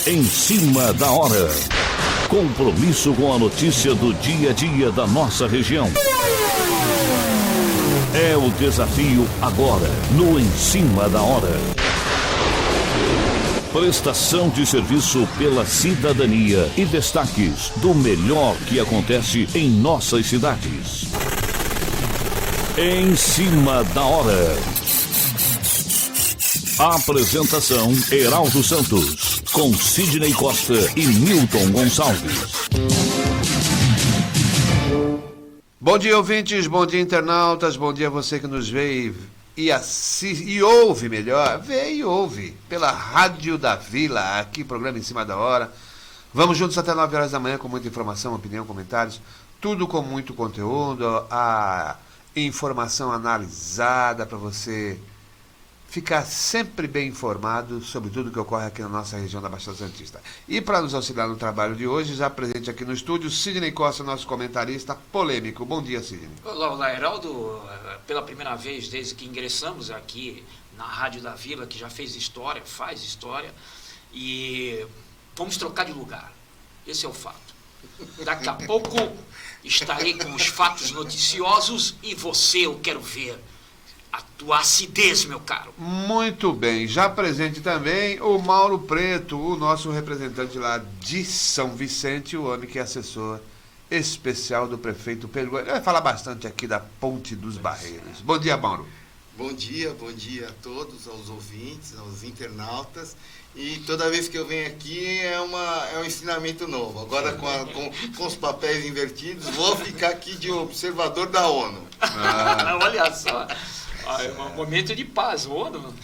Em cima da hora. Compromisso com a notícia do dia a dia da nossa região. É o desafio agora, no Em Cima da Hora. Prestação de serviço pela cidadania e destaques do melhor que acontece em nossas cidades. Em Cima da Hora. Apresentação: Heraldo Santos, com Sidney Costa e Milton Gonçalves. Bom dia, ouvintes, bom dia, internautas, bom dia a você que nos vê e ouve melhor, vê e ouve pela Rádio da Vila, aqui programa Em Cima da Hora. Vamos juntos até 9 horas da manhã com muita informação, opinião, comentários, tudo com muito conteúdo, a informação analisada para você ficar sempre bem informado sobre tudo que ocorre aqui na nossa região da Baixada Santista. E para nos auxiliar no trabalho de hoje, já presente aqui no estúdio, Sidney Costa, nosso comentarista polêmico. Bom dia, Sidney. Olá, Heraldo. Pela primeira vez desde que ingressamos aqui na Rádio da Vila, que já fez história, faz história, e vamos trocar de lugar. Esse é o fato. Daqui a pouco estarei com os fatos noticiosos e você, eu quero ver a tua acidez, meu caro. Muito bem. Já presente também o Mauro Preto, o nosso representante lá de São Vicente, o homem que é assessor especial do prefeito Pedro. Ele vai falar bastante aqui da Ponte dos Barreiros. Bom dia, Mauro. Bom dia a todos, aos ouvintes, aos internautas. E toda vez que eu venho aqui é um ensinamento novo. Agora com os papéis invertidos, vou ficar aqui de observador da ONU. Olha só. É um momento de paz, ONU.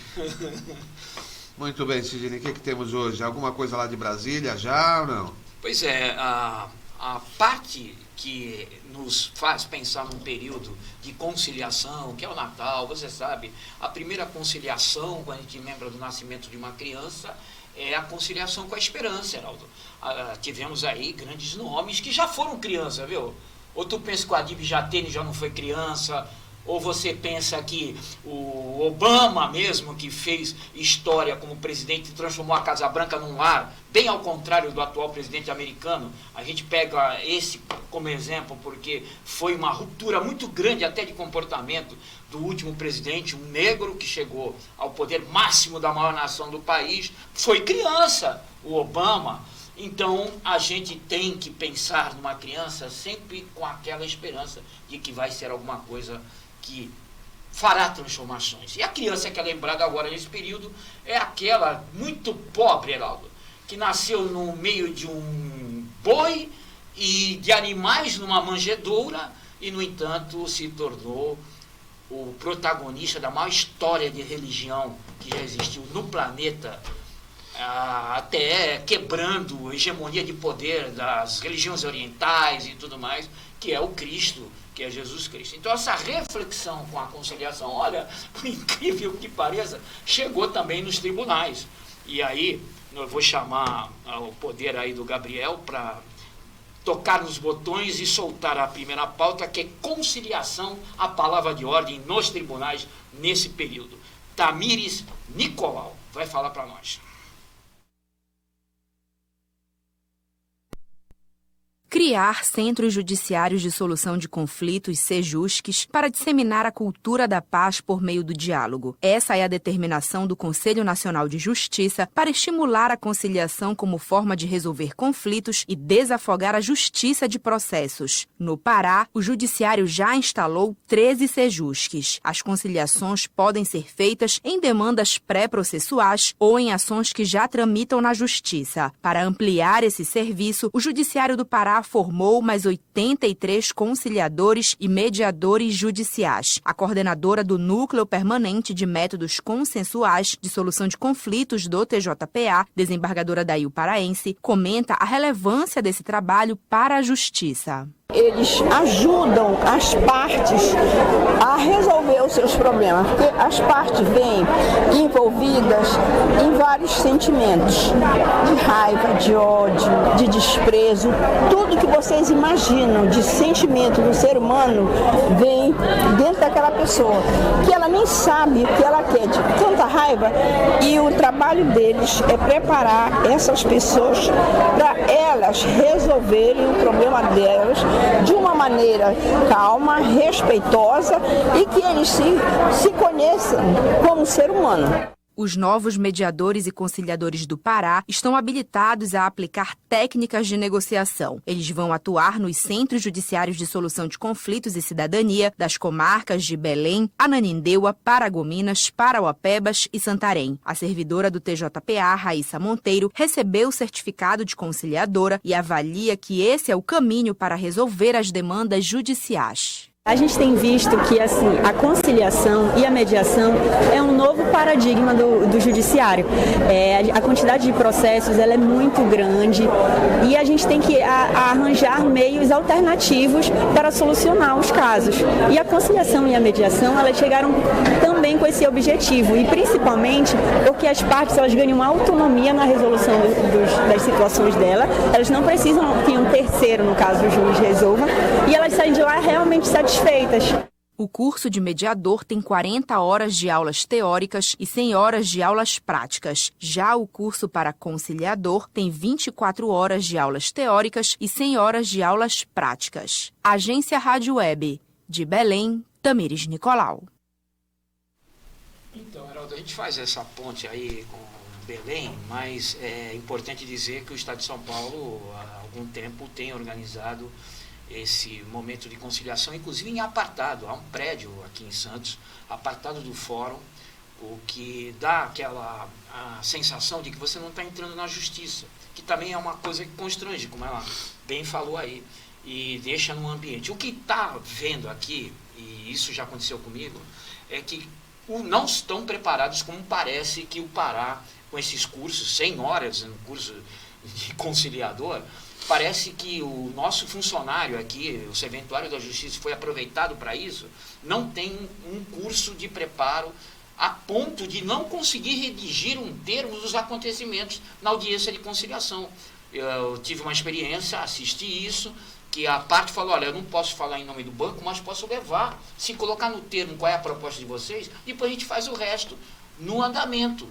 Muito bem, Sidney, o que temos hoje? Alguma coisa lá de Brasília já ou não? Pois é, a parte que nos faz pensar num período de conciliação, que é o Natal, você sabe, a primeira conciliação, quando a gente lembra do nascimento de uma criança, é a conciliação com a esperança, Heraldo. Tivemos aí grandes nomes que já foram criança, viu? Ou tu pensa que o Adib Jatene já não foi criança, ou você pensa que o Obama mesmo, que fez história como presidente, transformou a Casa Branca num lar, bem ao contrário do atual presidente americano. A gente pega esse como exemplo porque foi uma ruptura muito grande até de comportamento do último presidente, um negro que chegou ao poder máximo da maior nação do país, foi criança, o Obama. Então, a gente tem que pensar numa criança sempre com aquela esperança de que vai ser alguma coisa que fará transformações. E a criança que é lembrada agora nesse período é aquela muito pobre, Heraldo, que nasceu no meio de um boi e de animais numa manjedoura e, no entanto, se tornou o protagonista da maior história de religião que já existiu no planeta, até quebrando a hegemonia de poder das religiões orientais e tudo mais, que é o Cristo, que é Jesus Cristo. Então essa reflexão com a conciliação, olha, por incrível que pareça, chegou também nos tribunais. E aí, eu vou chamar o poder aí do Gabriel para tocar nos botões e soltar a primeira pauta, que é conciliação, a palavra de ordem nos tribunais nesse período. Tamires Nicolau vai falar para nós. Criar centros judiciários de solução de conflitos, SEJUSCs, para disseminar a cultura da paz por meio do diálogo. Essa é a determinação do Conselho Nacional de Justiça para estimular a conciliação como forma de resolver conflitos e desafogar a justiça de processos. No Pará, o Judiciário já instalou 13 SEJUSCs. As conciliações podem ser feitas em demandas pré-processuais ou em ações que já tramitam na Justiça. Para ampliar esse serviço, o Judiciário do Pará formou mais 83 conciliadores e mediadores judiciais. A coordenadora do Núcleo Permanente de Métodos Consensuais de Solução de Conflitos do TJPA, desembargadora Dail Paraense, comenta a relevância desse trabalho para a justiça. Eles ajudam as partes a resolver os seus problemas, porque as partes vêm envolvidas em vários sentimentos, de raiva, de ódio, de desprezo, tudo que vocês imaginam de sentimento do ser humano vem dentro daquela pessoa, que ela nem sabe o que ela quer, de tanta raiva, e o trabalho deles é preparar essas pessoas para elas resolverem o problema delas de uma maneira calma, respeitosa e que eles se conheçam como ser humano. Os novos mediadores e conciliadores do Pará estão habilitados a aplicar técnicas de negociação. Eles vão atuar nos centros judiciários de solução de conflitos e cidadania das comarcas de Belém, Ananindeua, Paragominas, Parauapebas e Santarém. A servidora do TJPA, Raíssa Monteiro, recebeu o certificado de conciliadora e avalia que esse é o caminho para resolver as demandas judiciais. A gente tem visto que a conciliação e a mediação é um novo paradigma do judiciário. A quantidade de processos ela é muito grande e a gente tem que arranjar meios alternativos para solucionar os casos. E a conciliação e a mediação elas chegaram também com esse objetivo, e principalmente porque as partes elas ganham autonomia na resolução das situações dela. Elas não precisam que um terceiro, no caso o juiz, resolva, e elas saem de lá realmente satisfeitas. O curso de mediador tem 40 horas de aulas teóricas e 100 horas de aulas práticas. Já o curso para conciliador tem 24 horas de aulas teóricas e 100 horas de aulas práticas. Agência Rádio Web, de Belém, Tamires Nicolau. Então, Heraldo, a gente faz essa ponte aí com Belém, mas é importante dizer que o Estado de São Paulo, há algum tempo, tem organizado esse momento de conciliação, inclusive em apartado. Há um prédio aqui em Santos, apartado do fórum, o que dá aquela sensação de que você não está entrando na justiça, que também é uma coisa que constrange, como ela bem falou aí, e deixa no ambiente. O que está vendo aqui, e isso já aconteceu comigo, é que não estão preparados como parece que o Pará, com esses cursos, 100 horas no curso de conciliador, parece que o nosso funcionário aqui, o serventuário da Justiça, foi aproveitado para isso, não tem um curso de preparo a ponto de não conseguir redigir um termo dos acontecimentos na audiência de conciliação. Eu tive uma experiência, assisti isso, que a parte falou, olha, eu não posso falar em nome do banco, mas posso levar. Se colocar no termo qual é a proposta de vocês, depois a gente faz o resto no andamento,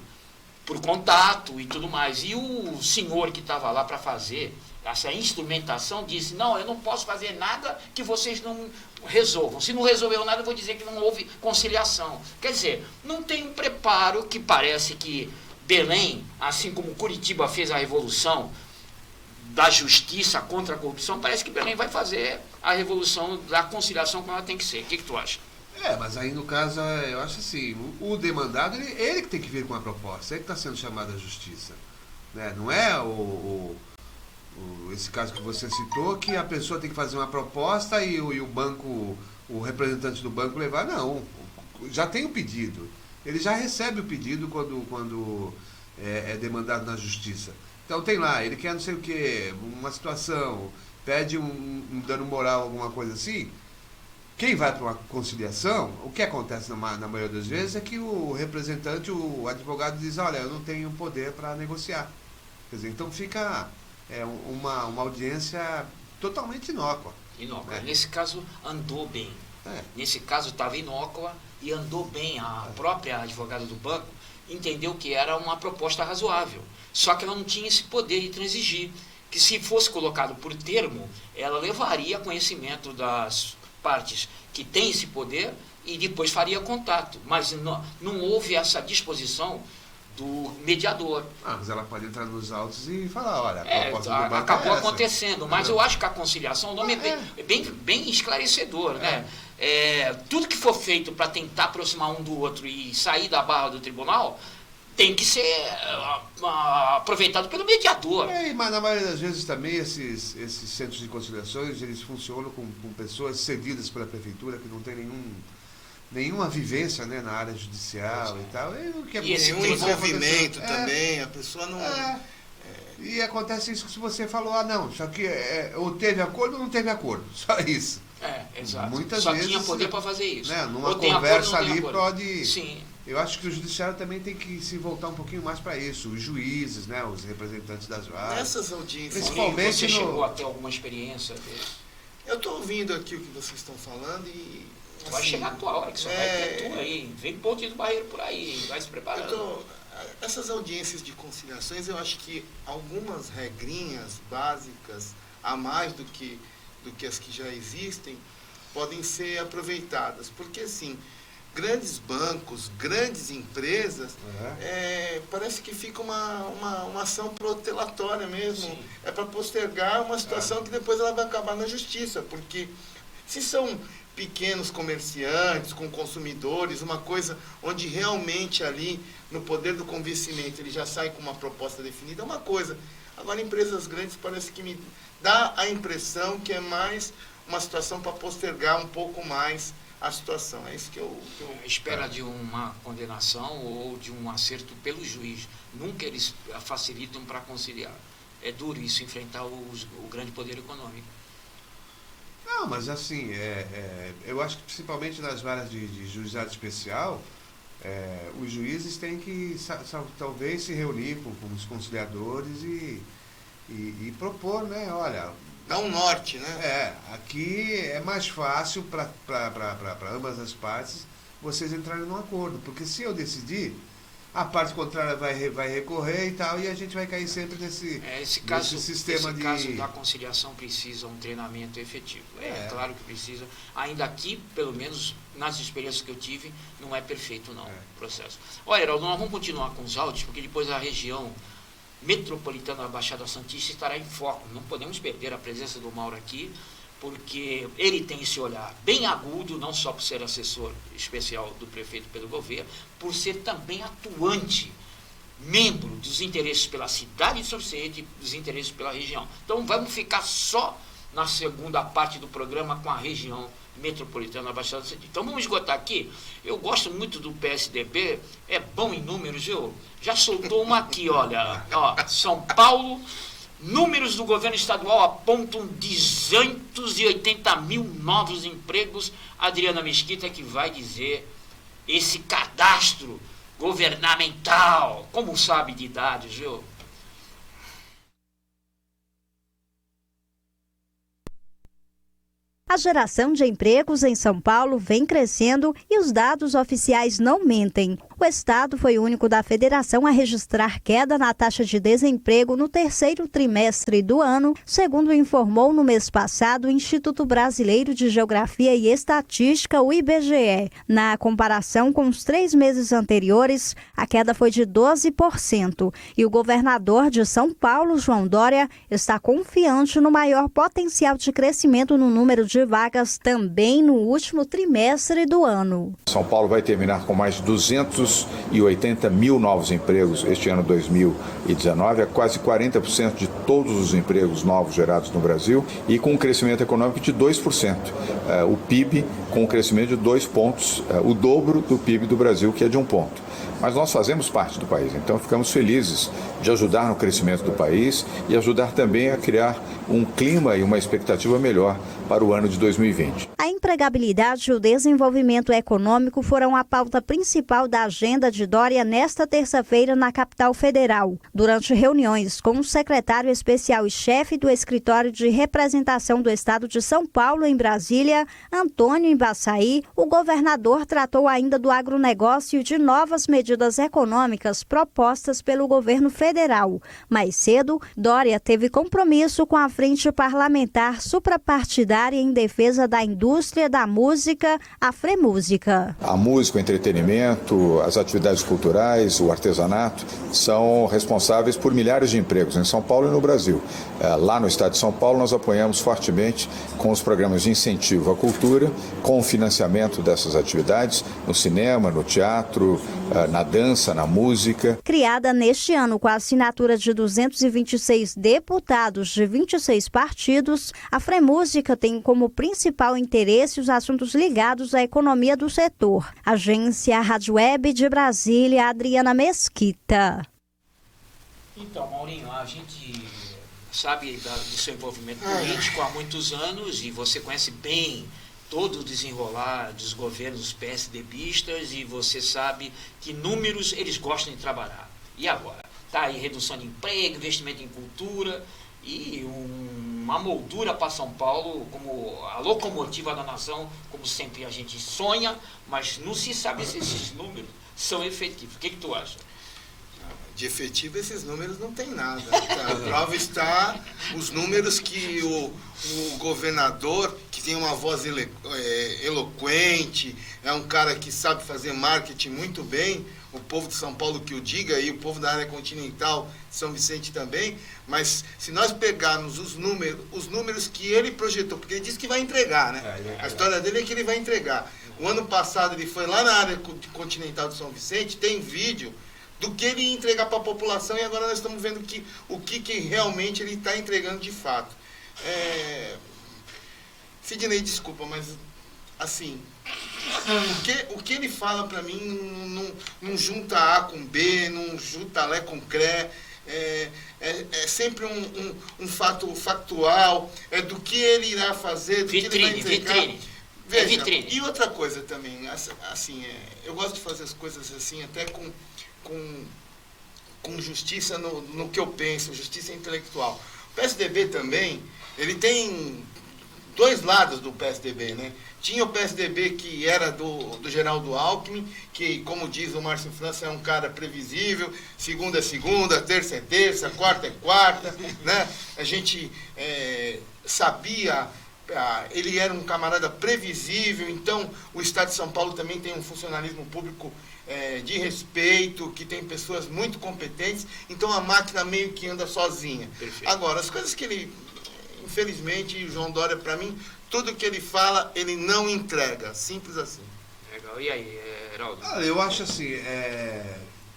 por contato e tudo mais. E o senhor que estava lá para fazer essa instrumentação disse, não, eu não posso fazer nada que vocês não resolvam. Se não resolveu nada, eu vou dizer que não houve conciliação. Quer dizer, não tem um preparo que parece que Belém, assim como Curitiba fez a revolução da justiça contra a corrupção, parece que Belém vai fazer a revolução da conciliação como ela tem que ser. O que tu acha? Mas aí no caso, eu acho assim, o demandado, ele que tem que vir com a proposta, ele que está sendo chamado à justiça. Né? Não é esse caso que você citou, que a pessoa tem que fazer uma proposta e o banco, o representante do banco levar. Não, já tem o pedido. Ele já recebe o pedido quando é demandado na justiça. Então tem lá, ele quer não sei o que, uma situação, pede um dano moral, alguma coisa assim. Quem vai para uma conciliação, o que acontece na maioria das vezes é que o representante, o advogado diz, olha, eu não tenho poder para negociar. Quer dizer, então fica uma audiência totalmente inócua. Inócua. Nesse caso, andou bem. Nesse caso, estava inócua e andou bem. A própria advogada do banco entendeu que era uma proposta razoável. Só que ela não tinha esse poder de transigir. Que se fosse colocado por termo, ela levaria a conhecimento das partes que têm esse poder e depois faria contato. Mas não houve essa disposição do mediador. Mas ela pode entrar nos autos e falar, olha, a proposta do banco acabou é essa. Acontecendo, mas eu acho que a conciliação, o nome é bem esclarecedor, né? Tudo que for feito para tentar aproximar um do outro e sair da barra do tribunal tem que ser aproveitado pelo mediador. Mas na maioria das vezes também esses centros de conciliações, eles funcionam com pessoas cedidas pela prefeitura que não tem nenhuma vivência, né, na área judicial e tal. E esse envolvimento também, a pessoa não... E acontece isso que você falou, não, só que ou teve acordo ou não teve acordo, só isso. Exato. Muitas só vezes, tinha poder para fazer isso. Né, numa ou tem conversa acordo, ali acordo. pode... Sim. Eu acho que o judiciário também tem que se voltar um pouquinho mais para isso, os juízes, né, os representantes das varas. Nessas audiências... Principalmente você chegou a ter alguma experiência desse? Eu estou ouvindo aqui o que vocês estão falando e... Assim, vai chegar a tua hora, que só vai ter tu aí. Vem Ponte do Barreiro por aí, vai se preparando. Essas audiências de conciliações, eu acho que algumas regrinhas básicas, a mais do que as que já existem, podem ser aproveitadas. Porque, assim, grandes bancos, grandes empresas, parece que fica uma ação protelatória mesmo. Sim. É para postergar uma situação que depois ela vai acabar na justiça. Porque se são pequenos comerciantes, com consumidores, uma coisa onde realmente ali, no poder do convencimento, ele já sai com uma proposta definida, é uma coisa. Agora, empresas grandes parece que me dá a impressão que é mais uma situação para postergar um pouco mais a situação. É isso que eu... Espera de uma condenação ou de um acerto pelo juiz. Nunca eles facilitam para conciliar. É duro isso, enfrentar o grande poder econômico. Não, mas assim, eu acho que principalmente nas varas de juizado especial, os juízes têm que talvez se reunir com os conciliadores e propor, né, olha... Dá um norte, né? Aqui é mais fácil para ambas as partes vocês entrarem num acordo, porque se eu decidir, a parte contrária vai recorrer e tal, e a gente vai cair sempre nesse sistema de... Esse caso da conciliação precisa um treinamento efetivo. Claro que precisa. Ainda aqui, pelo menos nas experiências que eu tive, não é perfeito não o processo. Olha, Heraldo, nós vamos continuar com os áudios, porque depois a região metropolitana da Baixada Santista estará em foco. Não podemos perder a presença do Mauro aqui, porque ele tem esse olhar bem agudo, não só por ser assessor especial do prefeito Pedro Gouveia, por ser também atuante, membro dos interesses pela cidade de São Vicente e dos interesses pela região. Então vamos ficar só na segunda parte do programa com a região metropolitana da Baixada Santista. Então vamos esgotar aqui. Eu gosto muito do PSDB, é bom em números, viu? Já soltou uma aqui, olha, São Paulo... Números do governo estadual apontam 280 mil novos empregos. Adriana Mesquita que vai dizer esse cadastro governamental. Como sabe de idades, viu? A geração de empregos em São Paulo vem crescendo e os dados oficiais não mentem. O estado foi o único da federação a registrar queda na taxa de desemprego no terceiro trimestre do ano, segundo informou no mês passado o Instituto Brasileiro de Geografia e Estatística, o IBGE. Na comparação com os 3 meses anteriores, a queda foi de 12%. E o governador de São Paulo, João Dória, está confiante no maior potencial de crescimento no número de vagas também no último trimestre do ano. São Paulo vai terminar com mais de 280 mil novos empregos este ano 2019, é quase 40% de todos os empregos novos gerados no Brasil e com um crescimento econômico de 2%. O PIB com um crescimento de 2 pontos, o dobro do PIB do Brasil, que é de 1 ponto. Mas nós fazemos parte do país, então ficamos felizes de ajudar no crescimento do país e ajudar também a criar um clima e uma expectativa melhor para o ano de 2020. A empregabilidade e o desenvolvimento econômico foram a pauta principal da agenda de Dória nesta terça-feira na capital federal. Durante reuniões com o secretário especial e chefe do Escritório de Representação do Estado de São Paulo em Brasília, Antônio Embaçaí, o governador tratou ainda do agronegócio e de novas medidas econômicas propostas pelo governo federal. Mais cedo, Dória teve compromisso com a Frente Parlamentar Suprapartidária em defesa da indústria da música, a FREMúsica. A música, o entretenimento, as atividades culturais, o artesanato são responsáveis por milhares de empregos em São Paulo e no Brasil. Lá no estado de São Paulo nós apoiamos fortemente com os programas de incentivo à cultura, com o financiamento dessas atividades no cinema, no teatro, na dança, na música. Criada neste ano com a assinatura de 226 deputados de 26 partidos, a FREMúsica tem como principal interesse os assuntos ligados à economia do setor. Agência Rádio Web de Brasília, Adriana Mesquita. Então, Maurinho, a gente sabe do seu envolvimento político há muitos anos e você conhece bem todo o desenrolar dos governos PSDBistas e você sabe que números eles gostam de trabalhar. E agora? Está aí redução de emprego, investimento em cultura e uma moldura para São Paulo como a locomotiva da nação, como sempre a gente sonha, mas não se sabe se esses números são efetivos. O que tu acha? De efetivo, esses números não tem nada. A prova está os números que o governador, que tem uma voz eloquente, é um cara que sabe fazer marketing muito bem, o povo de São Paulo que o diga, e o povo da área continental, São Vicente também, mas se nós pegarmos os números que ele projetou, porque ele disse que vai entregar, né? A história dele é que ele vai entregar. O ano passado ele foi lá na área continental de São Vicente, tem vídeo do que ele ia entregar para a população, e agora nós estamos vendo o que realmente ele está entregando de fato. Sidney, desculpa, mas assim, o que ele fala para mim não junta A com B, não junta Lé com Cré, é sempre um fato factual, do que ele irá fazer, do vitrine, que ele vai entregar. Vitrine. Veja, Vitrine. E outra coisa também, assim, eu gosto de fazer as coisas assim, até com justiça no que eu penso, justiça intelectual. O PSDB também, ele tem dois lados do PSDB, né? Tinha o PSDB que era do Geraldo Alckmin, que, como diz o Márcio França, é um cara previsível, segunda é segunda, terça é terça, quarta é quarta, né? A gente sabia, ele era um camarada previsível, então o Estado de São Paulo também tem um funcionalismo público de respeito, que tem pessoas muito competentes, então a máquina meio que anda sozinha. Perfeito. Agora, as coisas que ele, infelizmente, o João Dória, para mim, tudo que ele fala, ele não entrega, simples assim. Legal. E aí, Heraldo? Eu acho assim,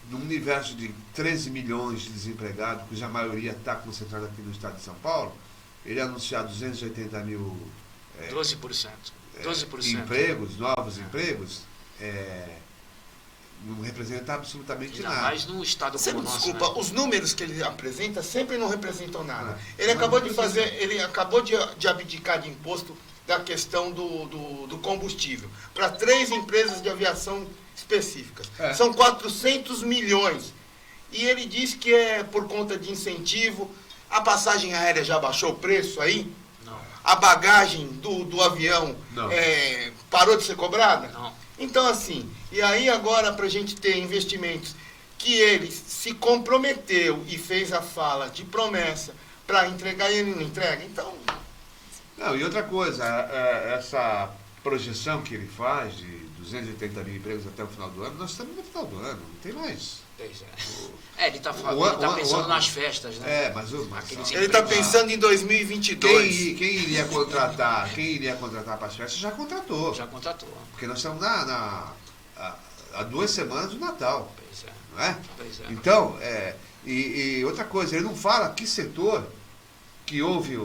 num universo de 13 milhões de desempregados, cuja maioria está concentrada aqui no estado de São Paulo, ele anunciar 280 mil 12%. empregos, novos empregos, não representa absolutamente Ainda nada. mais num estado como o nosso, Desculpa, né? os números que ele apresenta sempre não representam nada. Ele acabou de abdicar de imposto da questão do combustível para 3 empresas de aviação específicas. São 400 milhões. E ele diz que é por conta de incentivo. A passagem aérea já baixou o preço aí? Não. A bagagem do avião parou de ser cobrada? Não. Então, assim, e aí agora para a gente ter investimentos que ele se comprometeu e fez a fala de promessa para entregar e ele não entrega, então... Não, e outra coisa, essa projeção que ele faz de 280 mil empregos até o final do ano, nós estamos no final do ano, não tem mais. Pois é. Ele está pensando nas festas, né? Mas ele está pensando em 2022. Quem iria contratar para as festas já contratou. Já contratou. Porque nós estamos há 2 semanas do Natal. Pois é. Não é? Pois é. Então, e outra coisa, ele não fala que setor que houve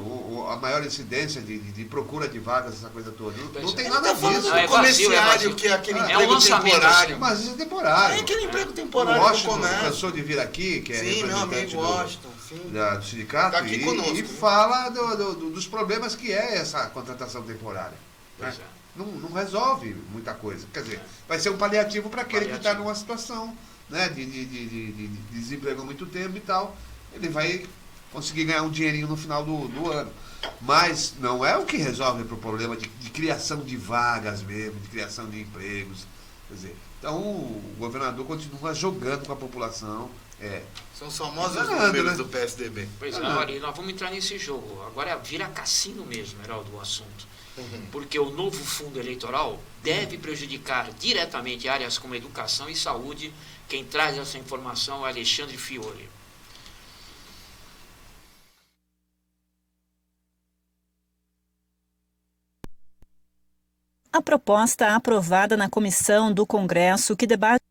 a maior incidência de procura de vagas, essa coisa toda. Não tem nada disso. É comerciário, que é aquele emprego temporário. Assim. Mas isso é temporário. É aquele emprego temporário o Washington do comércio. cansou de vir aqui, que é Sim, meu amigo Washington, do sindicato, tá aqui conosco, e fala dos problemas que é essa contratação temporária. Pois é. Não resolve muita coisa. Quer dizer, vai ser um paliativo para aquele que está numa situação, né, de desemprego há muito tempo e tal. Ele vai conseguir ganhar um dinheirinho no final do ano. Mas não é o que resolve o problema de criação de vagas mesmo, de criação de empregos. Quer dizer, então o governador continua jogando com a população. São os famosos números do PSDB. Pois é, e nós vamos entrar nesse jogo. Agora vira cassino mesmo, Heraldo, o assunto. Porque o novo fundo eleitoral deve prejudicar diretamente áreas como educação e saúde. Quem traz essa informação é Alexandre Fiore. A proposta aprovada na comissão do Congresso que debate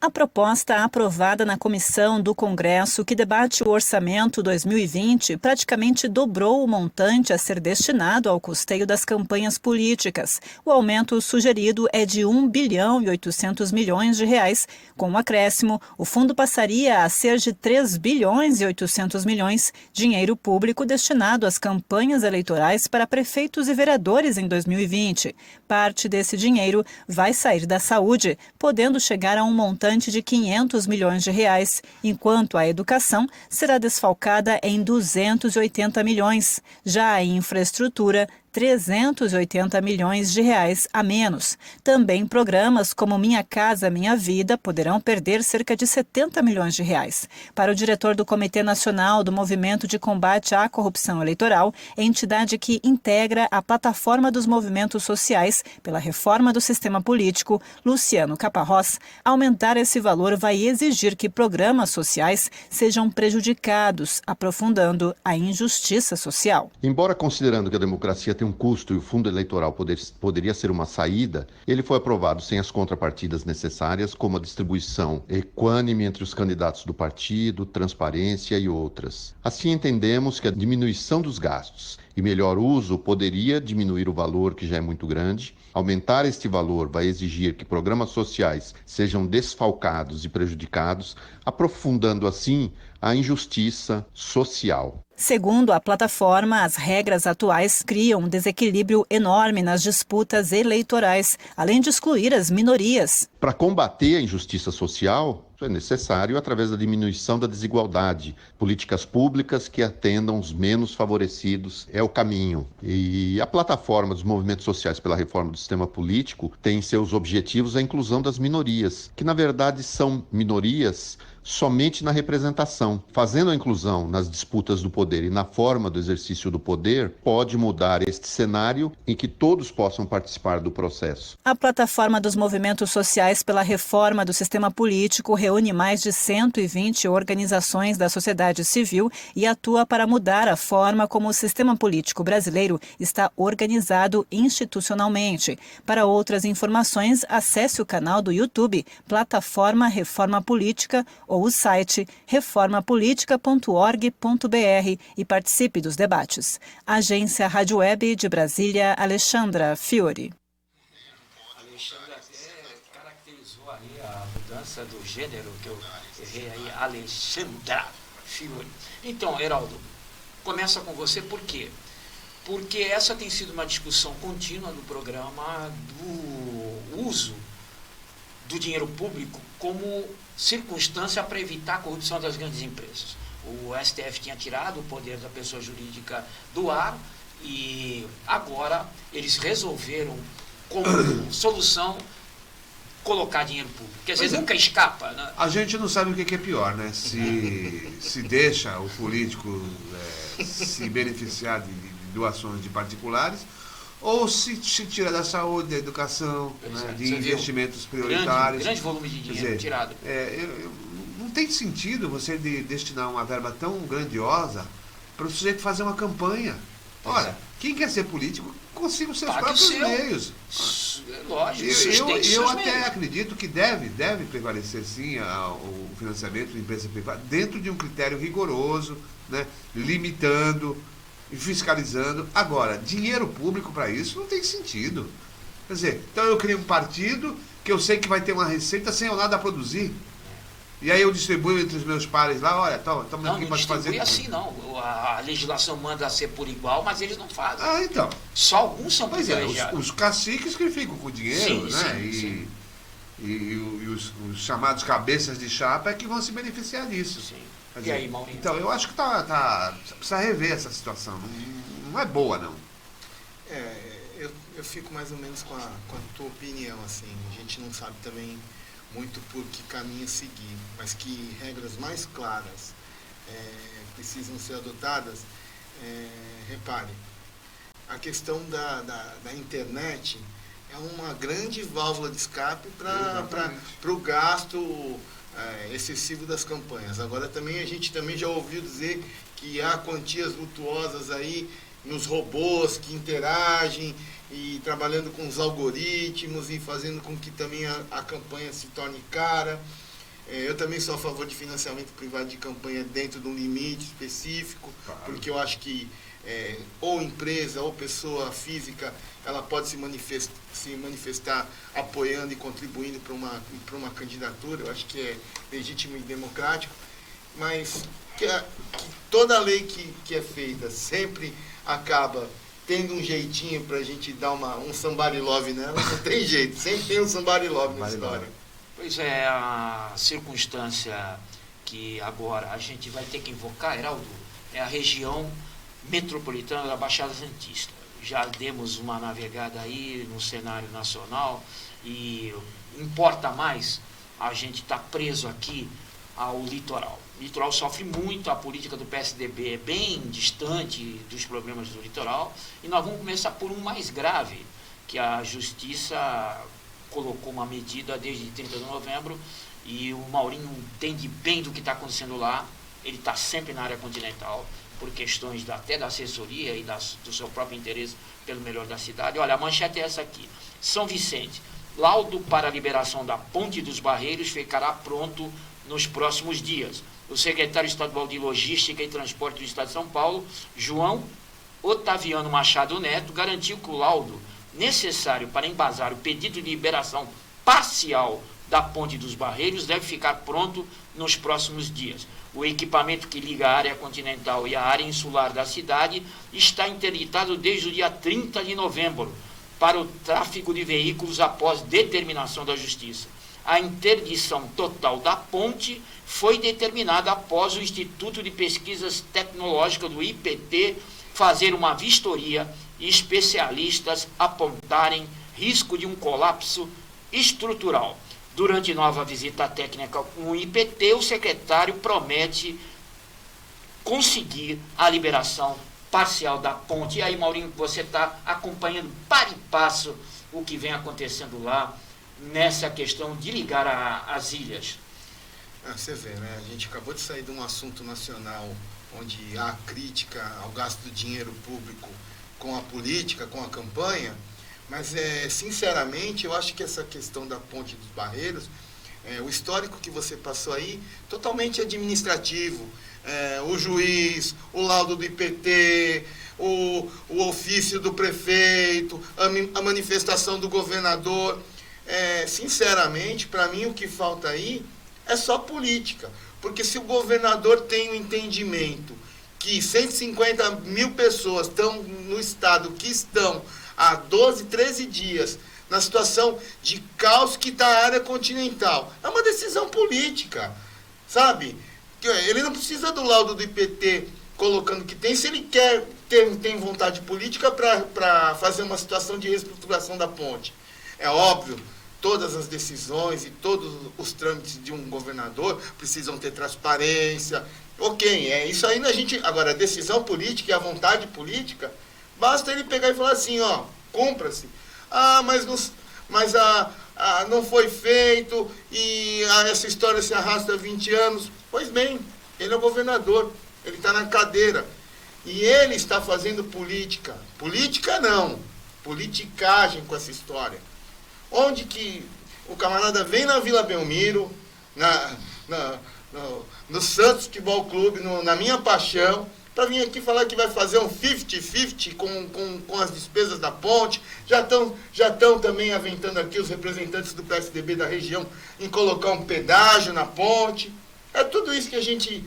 A proposta aprovada na comissão do Congresso que debate o orçamento 2020 praticamente dobrou o montante a ser destinado ao custeio das campanhas políticas. O aumento sugerido é de 1 bilhão e 800 milhões de reais. Com o acréscimo, o fundo passaria a ser de 3 bilhões e 800 milhões, dinheiro público destinado às campanhas eleitorais para prefeitos e vereadores em 2020. Parte desse dinheiro vai sair da saúde, podendo chegar a um montante de 500 milhões de reais, enquanto a educação será desfalcada em 280 milhões. Já a infraestrutura, 380 milhões de reais a menos. Também programas como Minha Casa Minha Vida poderão perder cerca de 70 milhões de reais. Para o diretor do Comitê Nacional do Movimento de Combate à Corrupção Eleitoral, entidade que integra a plataforma dos movimentos sociais pela reforma do sistema político, Luciano Caparrós, aumentar esse valor vai exigir que programas sociais sejam prejudicados, aprofundando a injustiça social. Embora considerando que a democracia tem um custo e o fundo eleitoral poderia ser uma saída, ele foi aprovado sem as contrapartidas necessárias, como a distribuição equânime entre os candidatos do partido, transparência e outras. Assim, entendemos que a diminuição dos gastos e melhor uso poderia diminuir o valor, que já é muito grande. Aumentar este valor vai exigir que programas sociais sejam desfalcados e prejudicados, aprofundando assim a injustiça social. Segundo a plataforma, as regras atuais criam um desequilíbrio enorme nas disputas eleitorais, além de excluir as minorias. Para combater a injustiça social, é necessário através da diminuição da desigualdade. Políticas públicas que atendam os menos favorecidos é o caminho. E a plataforma dos movimentos sociais pela reforma do sistema político tem em seus objetivos a inclusão das minorias, que na verdade são minorias somente na representação. Fazendo a inclusão nas disputas do poder e na forma do exercício do poder, pode mudar este cenário em que todos possam participar do processo. A plataforma dos movimentos sociais pela reforma do sistema político reúne mais de 120 organizações da sociedade civil e atua para mudar a forma como o sistema político brasileiro está organizado institucionalmente. Para outras informações, acesse o canal do YouTube Plataforma Reforma Política ou o site reformapolitica.org.br e participe dos debates. Agência Rádio Web de Brasília, Alexandra Fiore. Alexandra até caracterizou aí a mudança do gênero, que eu errei aí, Alexandra Fiore. Então, Heraldo, começa com você, por quê? Porque essa tem sido uma discussão contínua no programa do uso do dinheiro público como circunstância para evitar a corrupção das grandes empresas. O STF tinha tirado o poder da pessoa jurídica do ar e agora eles resolveram, como solução, colocar dinheiro público. Quer dizer, nunca escapa, né? A gente não sabe o que é pior, né? Se deixa o político se beneficiar de doações de particulares, ou se tira da saúde, da educação, né, de investimentos prioritários. Grande volume de dinheiro tirado. Não tem sentido você destinar uma verba tão grandiosa para o sujeito fazer uma campanha. Ora, quem quer ser político, consiga os seus próprios meios. Lógico, eu até acredito que deve prevalecer sim o financiamento de empresa privada dentro de um critério rigoroso, né, limitando e fiscalizando. Agora, dinheiro público para isso não tem sentido. Quer dizer, então eu crio um partido que eu sei que vai ter uma receita sem eu nada a produzir. E aí eu distribuo entre os meus pares lá, olha, estamos aqui para fazer... Não distribui assim, não. A legislação manda ser por igual, mas eles não fazem. Ah, então. Só alguns são privilegiados. Os caciques que ficam com o dinheiro, sim, né? Sim. E os chamados cabeças de chapa é que vão se beneficiar disso. Sim. E aí, Maurinho? Então, eu acho que precisa rever essa situação. Não é boa, não. Eu fico mais ou menos com a tua opinião, assim. A gente não sabe também muito por que caminho seguir, mas que regras mais claras precisam ser adotadas. Repare, a questão da internet é uma grande válvula de escape para o gasto excessivo das campanhas. Agora a gente também já ouviu dizer que há quantias vultuosas aí nos robôs que interagem e trabalhando com os algoritmos e fazendo com que também a campanha se torne cara. Eu também sou a favor de financiamento privado de campanha dentro de um limite específico, porque eu acho que ou empresa ou pessoa física, ela pode se manifestar apoiando e contribuindo para uma candidatura. Eu acho que é legítimo e democrático, mas que toda lei que é feita sempre acaba tendo um jeitinho para a gente dar um somebody love nela. Não tem jeito, sempre tem um somebody love na história. Pois é, a circunstância que agora a gente vai ter que invocar, Heraldo, é a região metropolitana da Baixada Santista. Já demos uma navegada aí no cenário nacional e importa mais a gente estar preso aqui ao litoral. O litoral sofre muito, a política do PSDB é bem distante dos problemas do litoral, e nós vamos começar por um mais grave, que a Justiça colocou uma medida desde 30 de novembro, e o Maurinho entende bem do que está acontecendo lá. Ele está sempre na área continental, por questões até da assessoria e do seu próprio interesse pelo melhor da cidade. Olha, a manchete é essa aqui. São Vicente, laudo para a liberação da Ponte dos Barreiros ficará pronto nos próximos dias. O secretário estadual de Logística e Transporte do Estado de São Paulo, João Otaviano Machado Neto, garantiu que o laudo necessário para embasar o pedido de liberação parcial da Ponte dos Barreiros deve ficar pronto nos próximos dias. O equipamento que liga a área continental e a área insular da cidade está interditado desde o dia 30 de novembro para o tráfego de veículos após determinação da Justiça. A interdição total da ponte foi determinada após o Instituto de Pesquisas Tecnológicas do IPT fazer uma vistoria e especialistas apontarem risco de um colapso estrutural. Durante nova visita técnica com o IPT, o secretário promete conseguir a liberação parcial da ponte. E aí, Maurinho, você está acompanhando para e passo o que vem acontecendo lá nessa questão de ligar as ilhas. Você vê, né? A gente acabou de sair de um assunto nacional onde há crítica ao gasto do dinheiro público com a política, com a campanha, mas, sinceramente, eu acho que essa questão da Ponte dos Barreiros, o histórico que você passou aí, totalmente administrativo. O juiz, o laudo do IPT, o ofício do prefeito, a manifestação do governador. Sinceramente, para mim, o que falta aí é só política. Porque se o governador tem o entendimento que 150 mil pessoas estão no estado que estão há 12, 13 dias na situação de caos que está a área continental, é uma decisão política, sabe? Ele não precisa do laudo do IPT colocando que tem, se ele tem vontade política para fazer uma situação de reestruturação da ponte. É óbvio, todas as decisões e todos os trâmites de um governador precisam ter transparência. Ok, isso aí a gente... Agora, a decisão política e a vontade política, basta ele pegar e falar assim, ó, cumpra-se. Mas não foi feito e essa história se arrasta há 20 anos. Pois bem, ele é o governador, ele está na cadeira. E ele está fazendo política. Política não, politicagem com essa história. Onde que o camarada vem na Vila Belmiro, no Santos Futebol Clube, na Minha Paixão, para vir aqui falar que vai fazer um 50-50 com as despesas da ponte. Já estão também aventando aqui os representantes do PSDB da região em colocar um pedágio na ponte. É tudo isso que a gente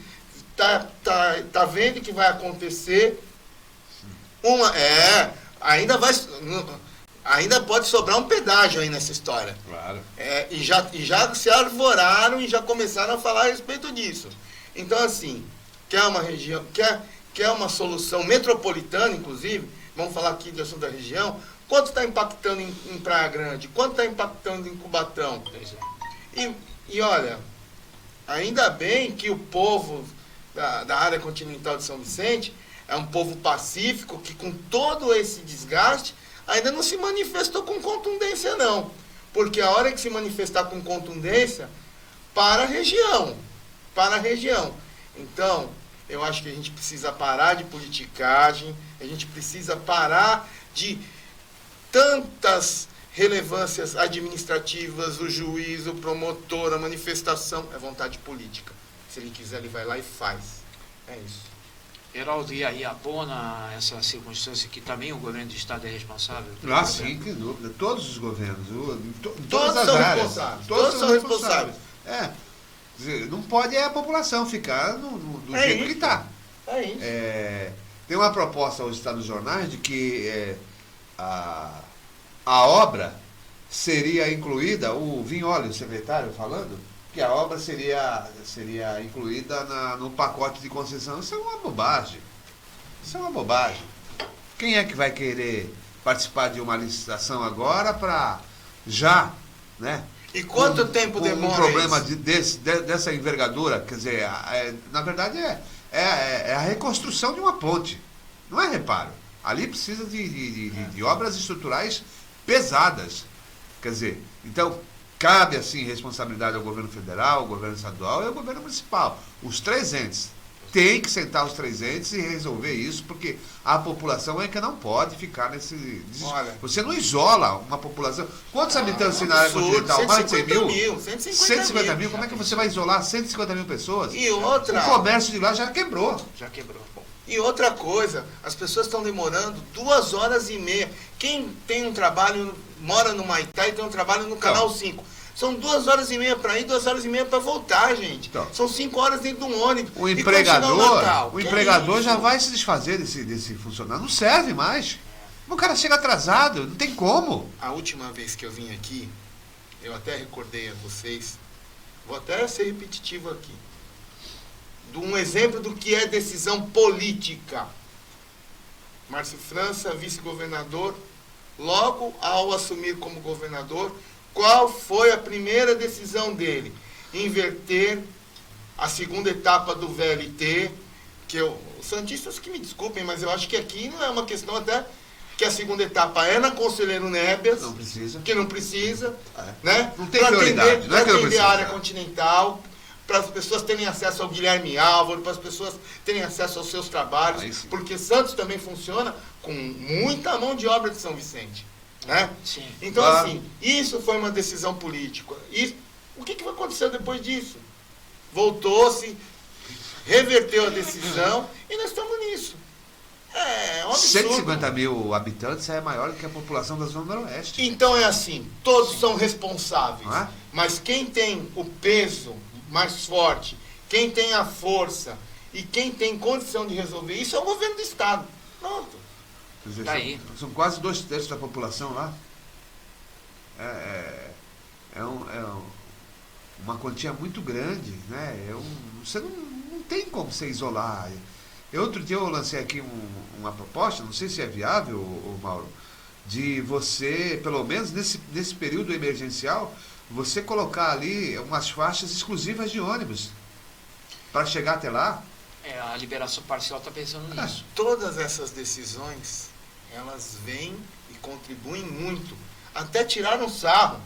tá vendo que vai acontecer. Ainda pode sobrar um pedágio aí nessa história. Claro. E já se arvoraram e já começaram a falar a respeito disso. Então, assim, quer uma região, quer uma solução metropolitana, inclusive, vamos falar aqui do assunto da região, quanto está impactando em Praia Grande, quanto está impactando em Cubatão. E olha, ainda bem que o povo da área continental de São Vicente é um povo pacífico, que com todo esse desgaste, ainda não se manifestou com contundência, não. Porque a hora que se manifestar com contundência, para a região. Então, eu acho que a gente precisa parar de politicagem, a gente precisa parar de tantas relevâncias administrativas, o juiz, o promotor, a manifestação, é vontade política. Se ele quiser, ele vai lá e faz. É isso. Heraldo, e aí abona essa circunstância que também o governo do Estado é responsável? Sim, que dúvida. Todos os governos, Todos todas as são áreas. responsáveis. Todos são responsáveis. Quer dizer, não pode a população ficar do jeito que está. É isso. Tem uma proposta hoje, está nos jornais, de que a obra seria incluída, o Vignoli, o secretário, falando, que a obra seria incluída no pacote de concessão. Isso é uma bobagem. Quem é que vai querer participar de uma licitação agora para já, né? E quanto tempo demora um problema dessa envergadura? Quer dizer, na verdade é a reconstrução de uma ponte. Não é reparo. Ali precisa de obras estruturais pesadas. Quer dizer, então, cabe, assim, responsabilidade ao governo federal, ao governo estadual e ao governo municipal. Os 3 entes. Tem que sentar os 3 entes e resolver isso, porque a população é que não pode ficar nesse... Olha, você não isola uma população. Quantos habitantes tem na área continental? Mais de 100 mil? 150 mil. Como é que você vai isolar 150 mil pessoas? E outra... O comércio de lá já quebrou. E outra coisa, as pessoas estão demorando 2 horas e meia. Quem tem um trabalho, mora no Maitá e tem um trabalho no Canal 5. São 2 horas e meia para ir, 2 horas e meia para voltar, gente. Então, são 5 horas dentro de um ônibus. O empregador já vai se desfazer desse funcionário. Não serve mais. O cara chega atrasado, não tem como. A última vez que eu vim aqui, eu até recordei a vocês, vou até ser repetitivo aqui, de um exemplo do que é decisão política. Márcio França, vice-governador, logo ao assumir como governador, qual foi a primeira decisão dele? Inverter a segunda etapa do VLT, que os santistas que me desculpem, mas eu acho que aqui não é uma questão até que a segunda etapa é na Conselheiro Nebias, que não precisa, né? Não tem prioridade, para atender a área continental, para as pessoas terem acesso ao Guilherme Álvaro, para as pessoas terem acesso aos seus trabalhos, porque Santos também funciona com muita mão de obra de São Vicente. Né? Sim. Então, assim, isso foi uma decisão política. E o que vai acontecer depois disso? Voltou-se, reverteu a decisão e nós estamos nisso. É um absurdo. 150 mil habitantes é maior do que a população da Zona Noroeste. Então é assim, todos são responsáveis, mas quem tem o peso mais forte, quem tem a força e quem tem condição de resolver isso é o governo do Estado. Pronto. Quer dizer, são quase 2/3 da população lá. Uma quantia muito grande, né? Você não tem como você isolar. Outro dia eu lancei aqui uma proposta, não sei se é viável, Mauro, de você, pelo menos nesse período emergencial, você colocar ali umas faixas exclusivas de ônibus para chegar até lá. A liberação parcial está pensando nisso. Todas essas decisões, elas vêm e contribuem muito. Até tiraram sarro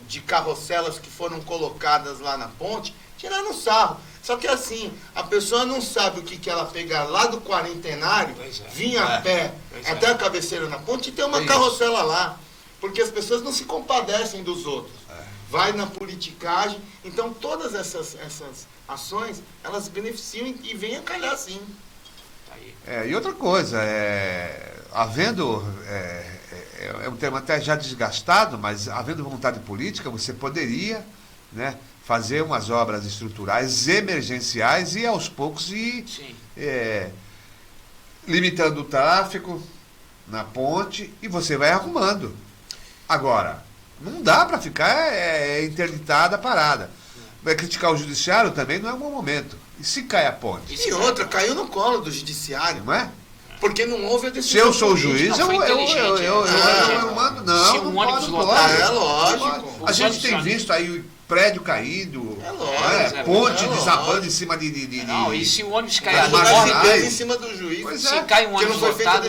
de carrosselas que foram colocadas lá na ponte, tiraram sarro. Só que assim, a pessoa não sabe o que ela pegar lá do Quarentenário, vir a pé até a cabeceira na ponte e ter uma carrossela lá. Porque as pessoas não se compadecem dos outros. Vai na politicagem. Então, todas essas ações, elas beneficiam e vêm a calhar sim. E outra coisa, havendo, é um termo até já desgastado, mas havendo vontade política, você poderia, né, fazer umas obras estruturais emergenciais e aos poucos ir limitando o tráfego na ponte e você vai arrumando. Agora, não dá para ficar interditada a parada. Vai criticar o judiciário também não é um bom momento. E se cai a ponte? E outra, caiu no colo do judiciário. Não é? Porque não houve a decisão. Se eu sou o juiz, eu mando. Não, se um ônibus pode. É lógico. A gente tem visto aí prédio caindo, ponte desabando em cima de Não, e se o ônibus cair em cima do juiz, se cai um ônibus lotado,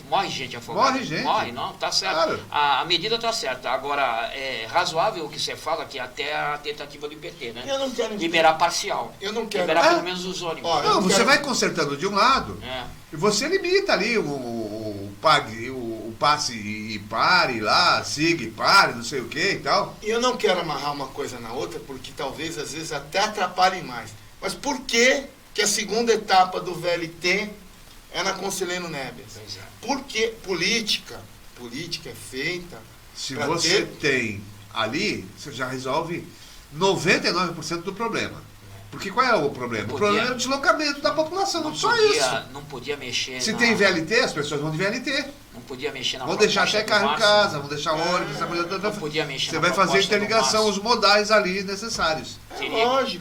morre gente afogada. Morre gente. Morre, não, tá certo. Claro. A medida tá certa. Agora, é razoável o que você fala, que até a tentativa do IPT, né? Eu não quero liberar parcial. Eu não quero. Liberar pelo menos os ônibus. Não, você vai consertando de um lado e você limita ali o passe e pare lá, siga e pare, não sei o que e tal. E eu não quero amarrar uma coisa na outra, porque talvez às vezes até atrapalhe mais. Mas por que a segunda etapa do VLT é na Conselheiro Neves? Porque política é feita... Se você tem ali, você já resolve 99% do problema. Porque qual é o problema? O problema é o deslocamento da população, só isso. Não podia mexer. Se tem VLT, as pessoas vão de VLT. Não podia mexer na Vão deixar até carro em casa, vão deixar ônibus, não podia mexer. Você vai fazer interligação, os modais ali necessários.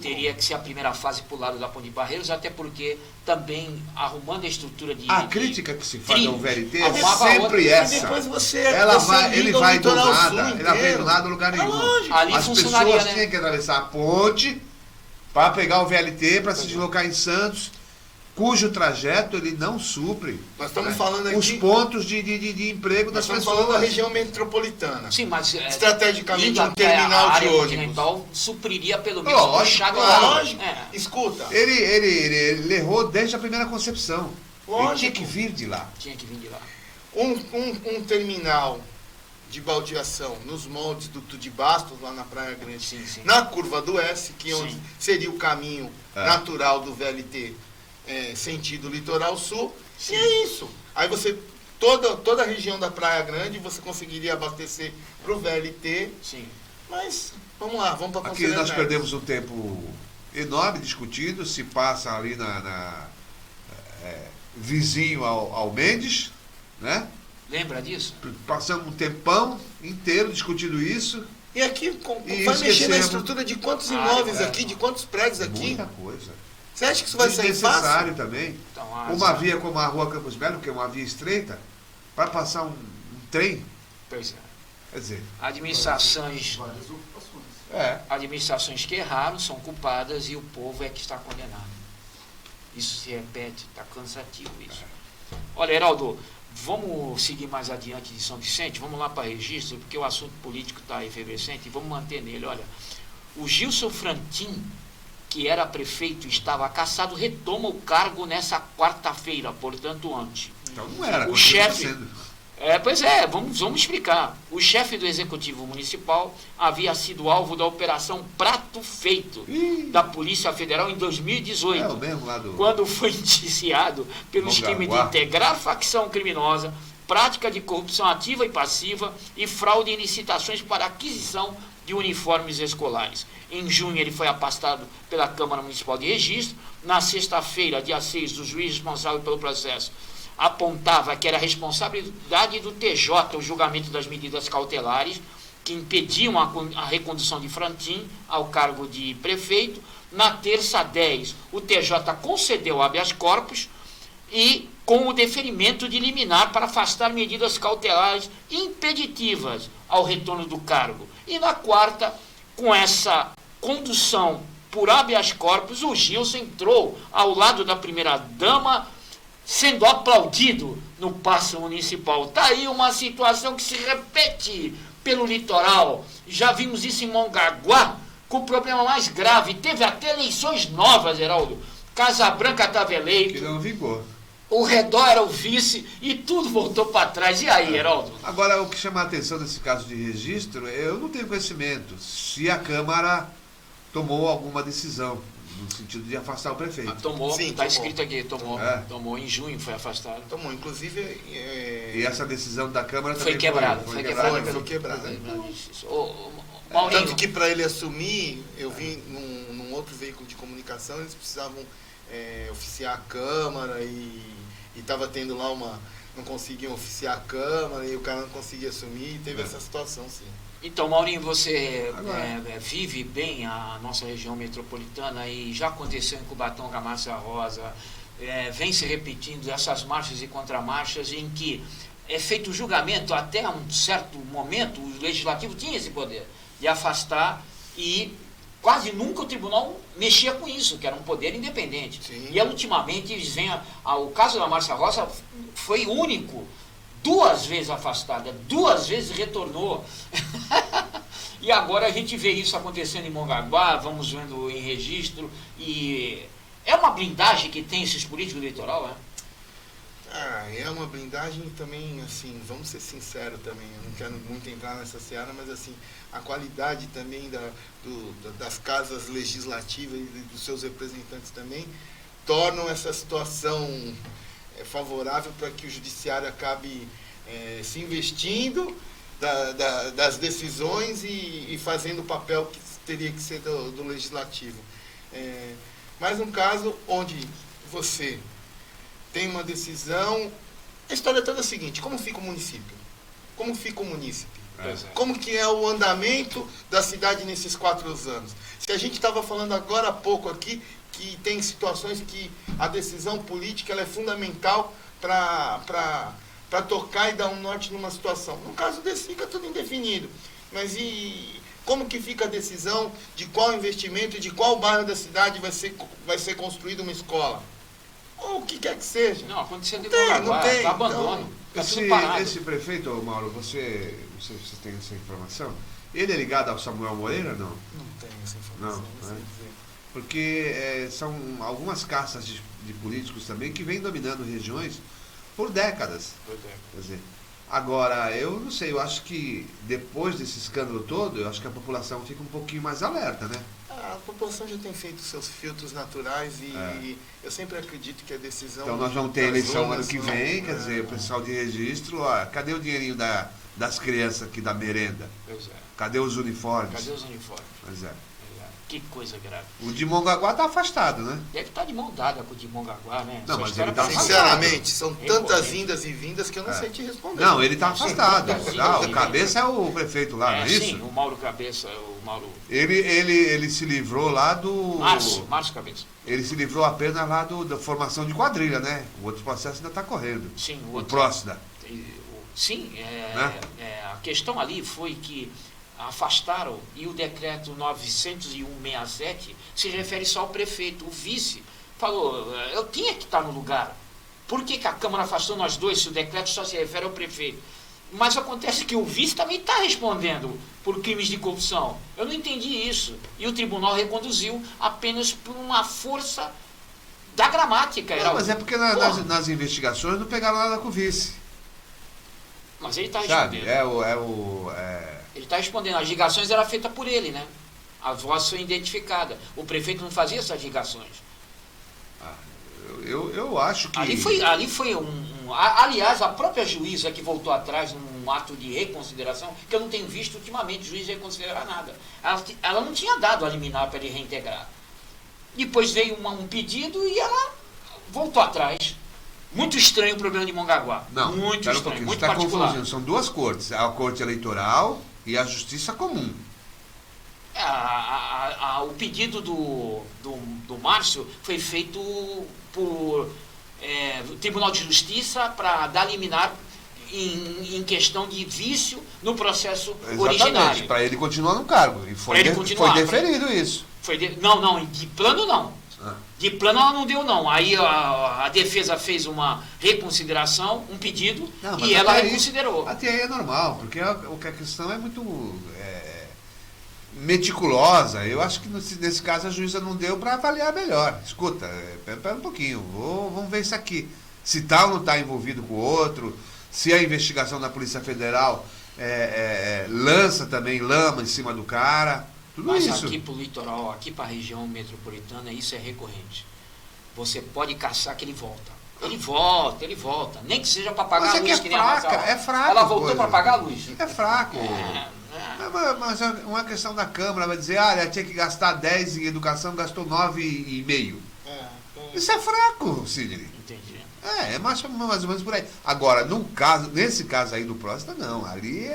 Teria que ser a primeira fase pro lado da Ponte de Barreiros, até porque também arrumando a estrutura de... A crítica que se faz ao VLT é arrumava sempre essa. Depois Ele vai do nada, ele vai do nada a lugar nenhum. Ali As funcionaria, pessoas tinham que atravessar a ponte para pegar o VLT, para se deslocar em Santos, cujo trajeto ele não supre. Nós estamos falando aqui... Os pontos de emprego das pessoas. Nós estamos falando da região metropolitana. Sim, mas... estrategicamente, um terminal de ônibus. Supriria pelo menos o chave. Lógico. Escuta. Ele errou desde a primeira concepção. Lógico. Ele tinha que vir de lá. Um terminal de baldeação nos moldes do de Bastos, lá na Praia Grande, na curva do S, que onde seria o caminho natural do VLT, sentido litoral sul, e é isso. Aí você, toda a região da Praia Grande, você conseguiria abastecer para o VLT, mas vamos lá, vamos para a Aqui nós perdemos um tempo enorme discutindo, se passa ali vizinho ao Mendes, né? Lembra disso? Passamos um tempão inteiro discutindo isso. E aqui vai mexer na estrutura de quantos imóveis aqui, de quantos prédios aqui? Muita coisa. Você acha que isso vai sair fácil? Necessário também. Então, uma via como a Rua Campos Belo, que é uma via estreita, para passar um trem. Pois é. Quer dizer... Administrações que erraram são culpadas e o povo é que está condenado. Isso se repete, está cansativo isso. Olha, Heraldo, vamos seguir mais adiante de São Vicente, vamos lá para registro, porque o assunto político está efervescente e vamos manter nele. Olha, o Gilson Frantin, que era prefeito e estava cassado, retoma o cargo nessa quarta-feira, portanto ontem. Então não era, o chefe... vamos explicar. O chefe do Executivo Municipal havia sido alvo da Operação Prato Feito da Polícia Federal em 2018, quando foi indiciado pelo esquema de integrar facção criminosa, prática de corrupção ativa e passiva e fraude em licitações para aquisição de uniformes escolares. Em junho ele foi afastado pela Câmara Municipal de Registro. Na sexta-feira, dia 6, o juiz responsável pelo processo apontava que era responsabilidade do TJ o julgamento das medidas cautelares que impediam a recondução de Frantin ao cargo de prefeito. Na terça 10, o TJ concedeu habeas corpus e com o deferimento de liminar para afastar medidas cautelares impeditivas ao retorno do cargo. E na quarta, com essa condução por habeas corpus, o Gilson entrou ao lado da primeira-dama, sendo aplaudido no Paço Municipal. Está aí uma situação que se repete pelo litoral. Já vimos isso em Mongaguá, com o problema mais grave. Teve até eleições novas, Heraldo. Casa Branca estava eleito. Que não vingou. O Redó era o vice e tudo voltou para trás. E aí, Heraldo? Agora, o que chama a atenção nesse caso de registro, eu não tenho conhecimento se a Câmara tomou alguma decisão no sentido de afastar o prefeito. Tomou, está escrito aqui, tomou em junho, foi afastado. Tomou, inclusive... E essa decisão da Câmara foi também quebrada. Foi quebrada. Maurinho. Tanto que para ele assumir, eu vi num outro veículo de comunicação, eles precisavam oficiar a Câmara e estava tendo lá não conseguiam oficiar a Câmara e o cara não conseguia assumir e teve essa situação, sim. Então, Maurinho, você vive bem a nossa região metropolitana e já aconteceu em Cubatão, Gamarça Rosa, vem se repetindo essas marchas e contramarchas em que é feito o julgamento, até um certo momento, o Legislativo tinha esse poder de afastar e quase nunca o tribunal mexia com isso, que era um poder independente. Sim. E ultimamente eles vêm, o caso da Márcia Rosa foi único, 2 vezes afastada, 2 vezes retornou. E agora a gente vê isso acontecendo em Mongaguá, vamos vendo em registro, e é uma blindagem que tem esses políticos do litoral, É uma blindagem também, assim, vamos ser sinceros também, eu não quero muito entrar nessa seara, mas assim, a qualidade também das casas legislativas e dos seus representantes também tornam essa situação favorável para que o judiciário acabe se investindo das decisões e fazendo o papel que teria que ser do legislativo. Mais um caso onde você tem uma decisão. A história toda é a seguinte: como fica o município? Como fica o munícipe? Como que é o andamento da cidade nesses 4 anos? Se a gente estava falando agora há pouco aqui que tem situações que a decisão política ela é fundamental para tocar e dar um norte numa situação. No caso desse fica tudo indefinido. Mas e como que fica a decisão de qual investimento e de qual bairro da cidade vai ser construída uma escola? Ou o que quer que seja. Não, aconteceu de não tem. Tá abandono. Esse prefeito, Mauro, você tem essa informação? Ele é ligado ao Samuel Moreira, não? Não tenho essa informação, não sei dizer. Porque são algumas castas de políticos também que vêm dominando regiões por décadas. Quer dizer, agora, eu não sei, eu acho que depois desse escândalo todo, eu acho que a população fica um pouquinho mais alerta, né? A população já tem feito seus filtros naturais e eu sempre acredito que a decisão... Então nós vamos ter eleição ano que vem, quer dizer, o pessoal de registro, cadê o dinheirinho das crianças aqui da merenda? Pois é. Cadê os uniformes? Cadê os uniformes? Pois é. Que coisa grave. O de Mongaguá está afastado, né? Deve estar de mão dada com o de Mongaguá, né? Não, mas ele tá sinceramente, são tantas indas e vindas que eu não sei te responder. Não, ele está afastado. O Cabeça é o prefeito lá, não é isso? Sim, o Mauro Cabeça, Ele se livrou lá do... Márcio Cabeça. Ele se livrou apenas lá da formação de quadrilha, né? O outro processo ainda está correndo. Sim, o Próxida. Sim, a questão ali foi que afastaram, e o decreto 901/67 se refere só ao prefeito. O vice falou, eu tinha que estar no lugar. Por que a Câmara afastou nós dois se o decreto só se refere ao prefeito? Mas acontece que o vice também está respondendo por crimes de corrupção. Eu não entendi isso. E o tribunal reconduziu apenas por uma força da gramática. Não, mas é porque nas investigações não pegaram nada com o vice. Mas ele está respondendo. Ele está respondendo. As ligações eram feitas por ele, né? A voz foi identificada. O prefeito não fazia essas ligações. Eu acho que... Ali foi aliás, a própria juíza que voltou atrás num ato de reconsideração, que eu não tenho visto ultimamente juiz reconsiderar nada. Ela não tinha dado a liminar para ele reintegrar. Depois veio um pedido e ela voltou atrás. Muito estranho o problema de Mongaguá. Não, muito estranho, muito tá particular. Confundindo. São duas cortes, a corte eleitoral e a justiça comum. O pedido do Márcio foi feito por Tribunal de Justiça para dar liminar em questão de vício no processo originário. Para ele continuar no cargo. E foi deferido isso. Não, de plano não. De plano ela não deu, não. Aí a defesa fez uma reconsideração, um pedido, e ela reconsiderou. Até aí é normal, porque a questão é muito meticulosa. Eu acho que nesse caso a juíza não deu para avaliar melhor. Escuta, espera um pouquinho, vamos ver isso aqui. Se tal não está envolvido com o outro, se a investigação da Polícia Federal lança também lama em cima do cara. Mas aqui para o litoral, aqui para a região metropolitana, isso é recorrente. Você pode caçar que ele volta. Ele volta. Nem que seja para pagar a luz. É fraco. Ela voltou para pagar a luz. É fraco. Mas é uma questão da Câmara, vai dizer, ela tinha que gastar 10 em educação, gastou 9,5. Isso é fraco, Sidney. Entendi. É mais ou menos por aí. Agora, nesse caso aí do Próxima, não. Ali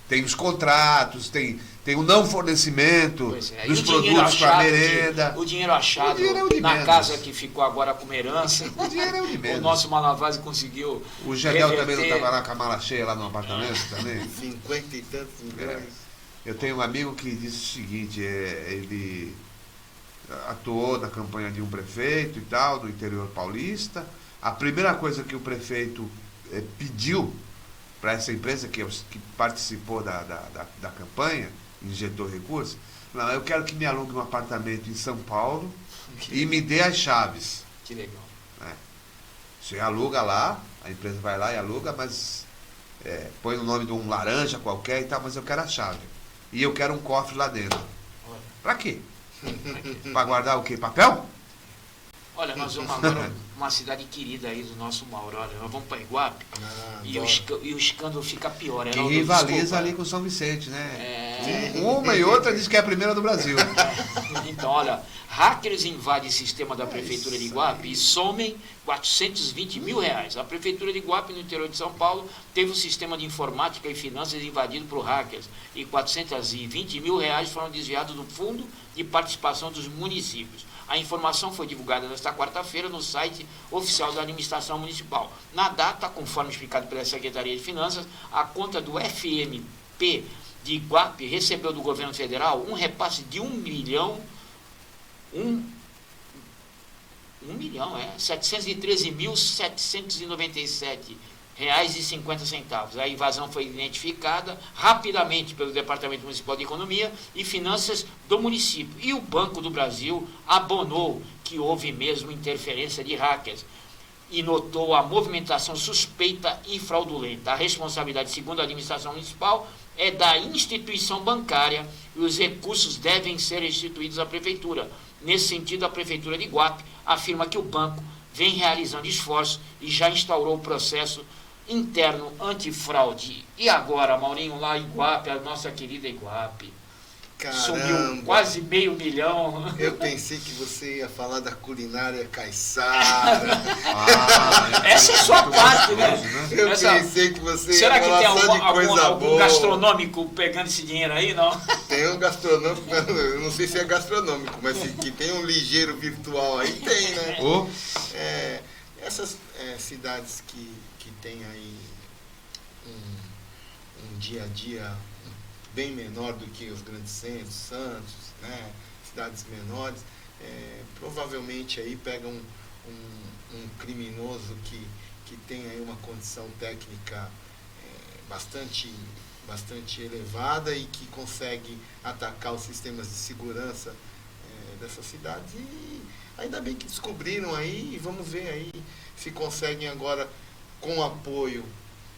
tem os contratos, tem o não fornecimento dos produtos para a merenda. O dinheiro achado na casa que ficou agora como herança. O dinheiro é o de menos. O nosso Malavase conseguiu. O Gedel também não estava lá com a mala cheia lá no apartamento também? 50 e tantos milhões. Eu tenho um amigo que disse o seguinte, ele atuou na campanha de um prefeito e tal, do interior paulista. A primeira coisa que o prefeito pediu para essa empresa que participou da campanha, injetou recursos, não, eu quero que me alugue um apartamento em São Paulo e me dê as chaves. Que legal. Você aluga lá, a empresa vai lá e aluga, mas põe o nome de um laranja qualquer e tal, mas eu quero a chave. E eu quero um cofre lá dentro. Pra quê? Pra guardar o quê? Papel? Olha, nós vamos agora uma cidade querida aí do nosso Mauro. Olha, nós vamos para Iguape e o escândalo fica pior. Que rivaliza ali com São Vicente, né? Uma e outra diz que é a primeira do Brasil. Então, olha, hackers invadem o sistema da Prefeitura de Iguape e somem 420 mil reais. A Prefeitura de Iguape, no interior de São Paulo, teve um sistema de informática e finanças invadido por hackers e 420 mil reais foram desviados do Fundo de Participação dos Municípios. A informação foi divulgada nesta quarta-feira no site oficial da administração municipal. Na data, conforme explicado pela Secretaria de Finanças, a conta do FMP de Iguape recebeu do governo federal um repasse de R$ 713.797,50. A invasão foi identificada rapidamente pelo Departamento Municipal de Economia e Finanças do município. E o Banco do Brasil abonou que houve mesmo interferência de hackers e notou a movimentação suspeita e fraudulenta. A responsabilidade, segundo a administração municipal, é da instituição bancária e os recursos devem ser restituídos à Prefeitura. Nesse sentido, a Prefeitura de Iguape afirma que o banco vem realizando esforços e já instaurou o processo interno antifraude. E agora, Maurinho, lá em Iguape, a nossa querida Iguape, sumiu quase R$500 mil. Eu pensei que você ia falar da culinária caiçara. Essa é a sua parte, né? Eu pensei que você ia Será que falar tem só de coisa algum boa. Gastronômico pegando esse dinheiro aí, não? Tem um gastronômico, eu não sei se é gastronômico, mas que tem um ligeiro virtual aí, tem, né? Essas cidades que tem aí um dia a dia bem menor do que os grandes centros, Santos, né? Cidades menores, provavelmente aí pegam um criminoso que tem aí uma condição técnica bastante elevada e que consegue atacar os sistemas de segurança dessas cidades. E ainda bem que descobriram aí, e vamos ver aí se conseguem agora, com o apoio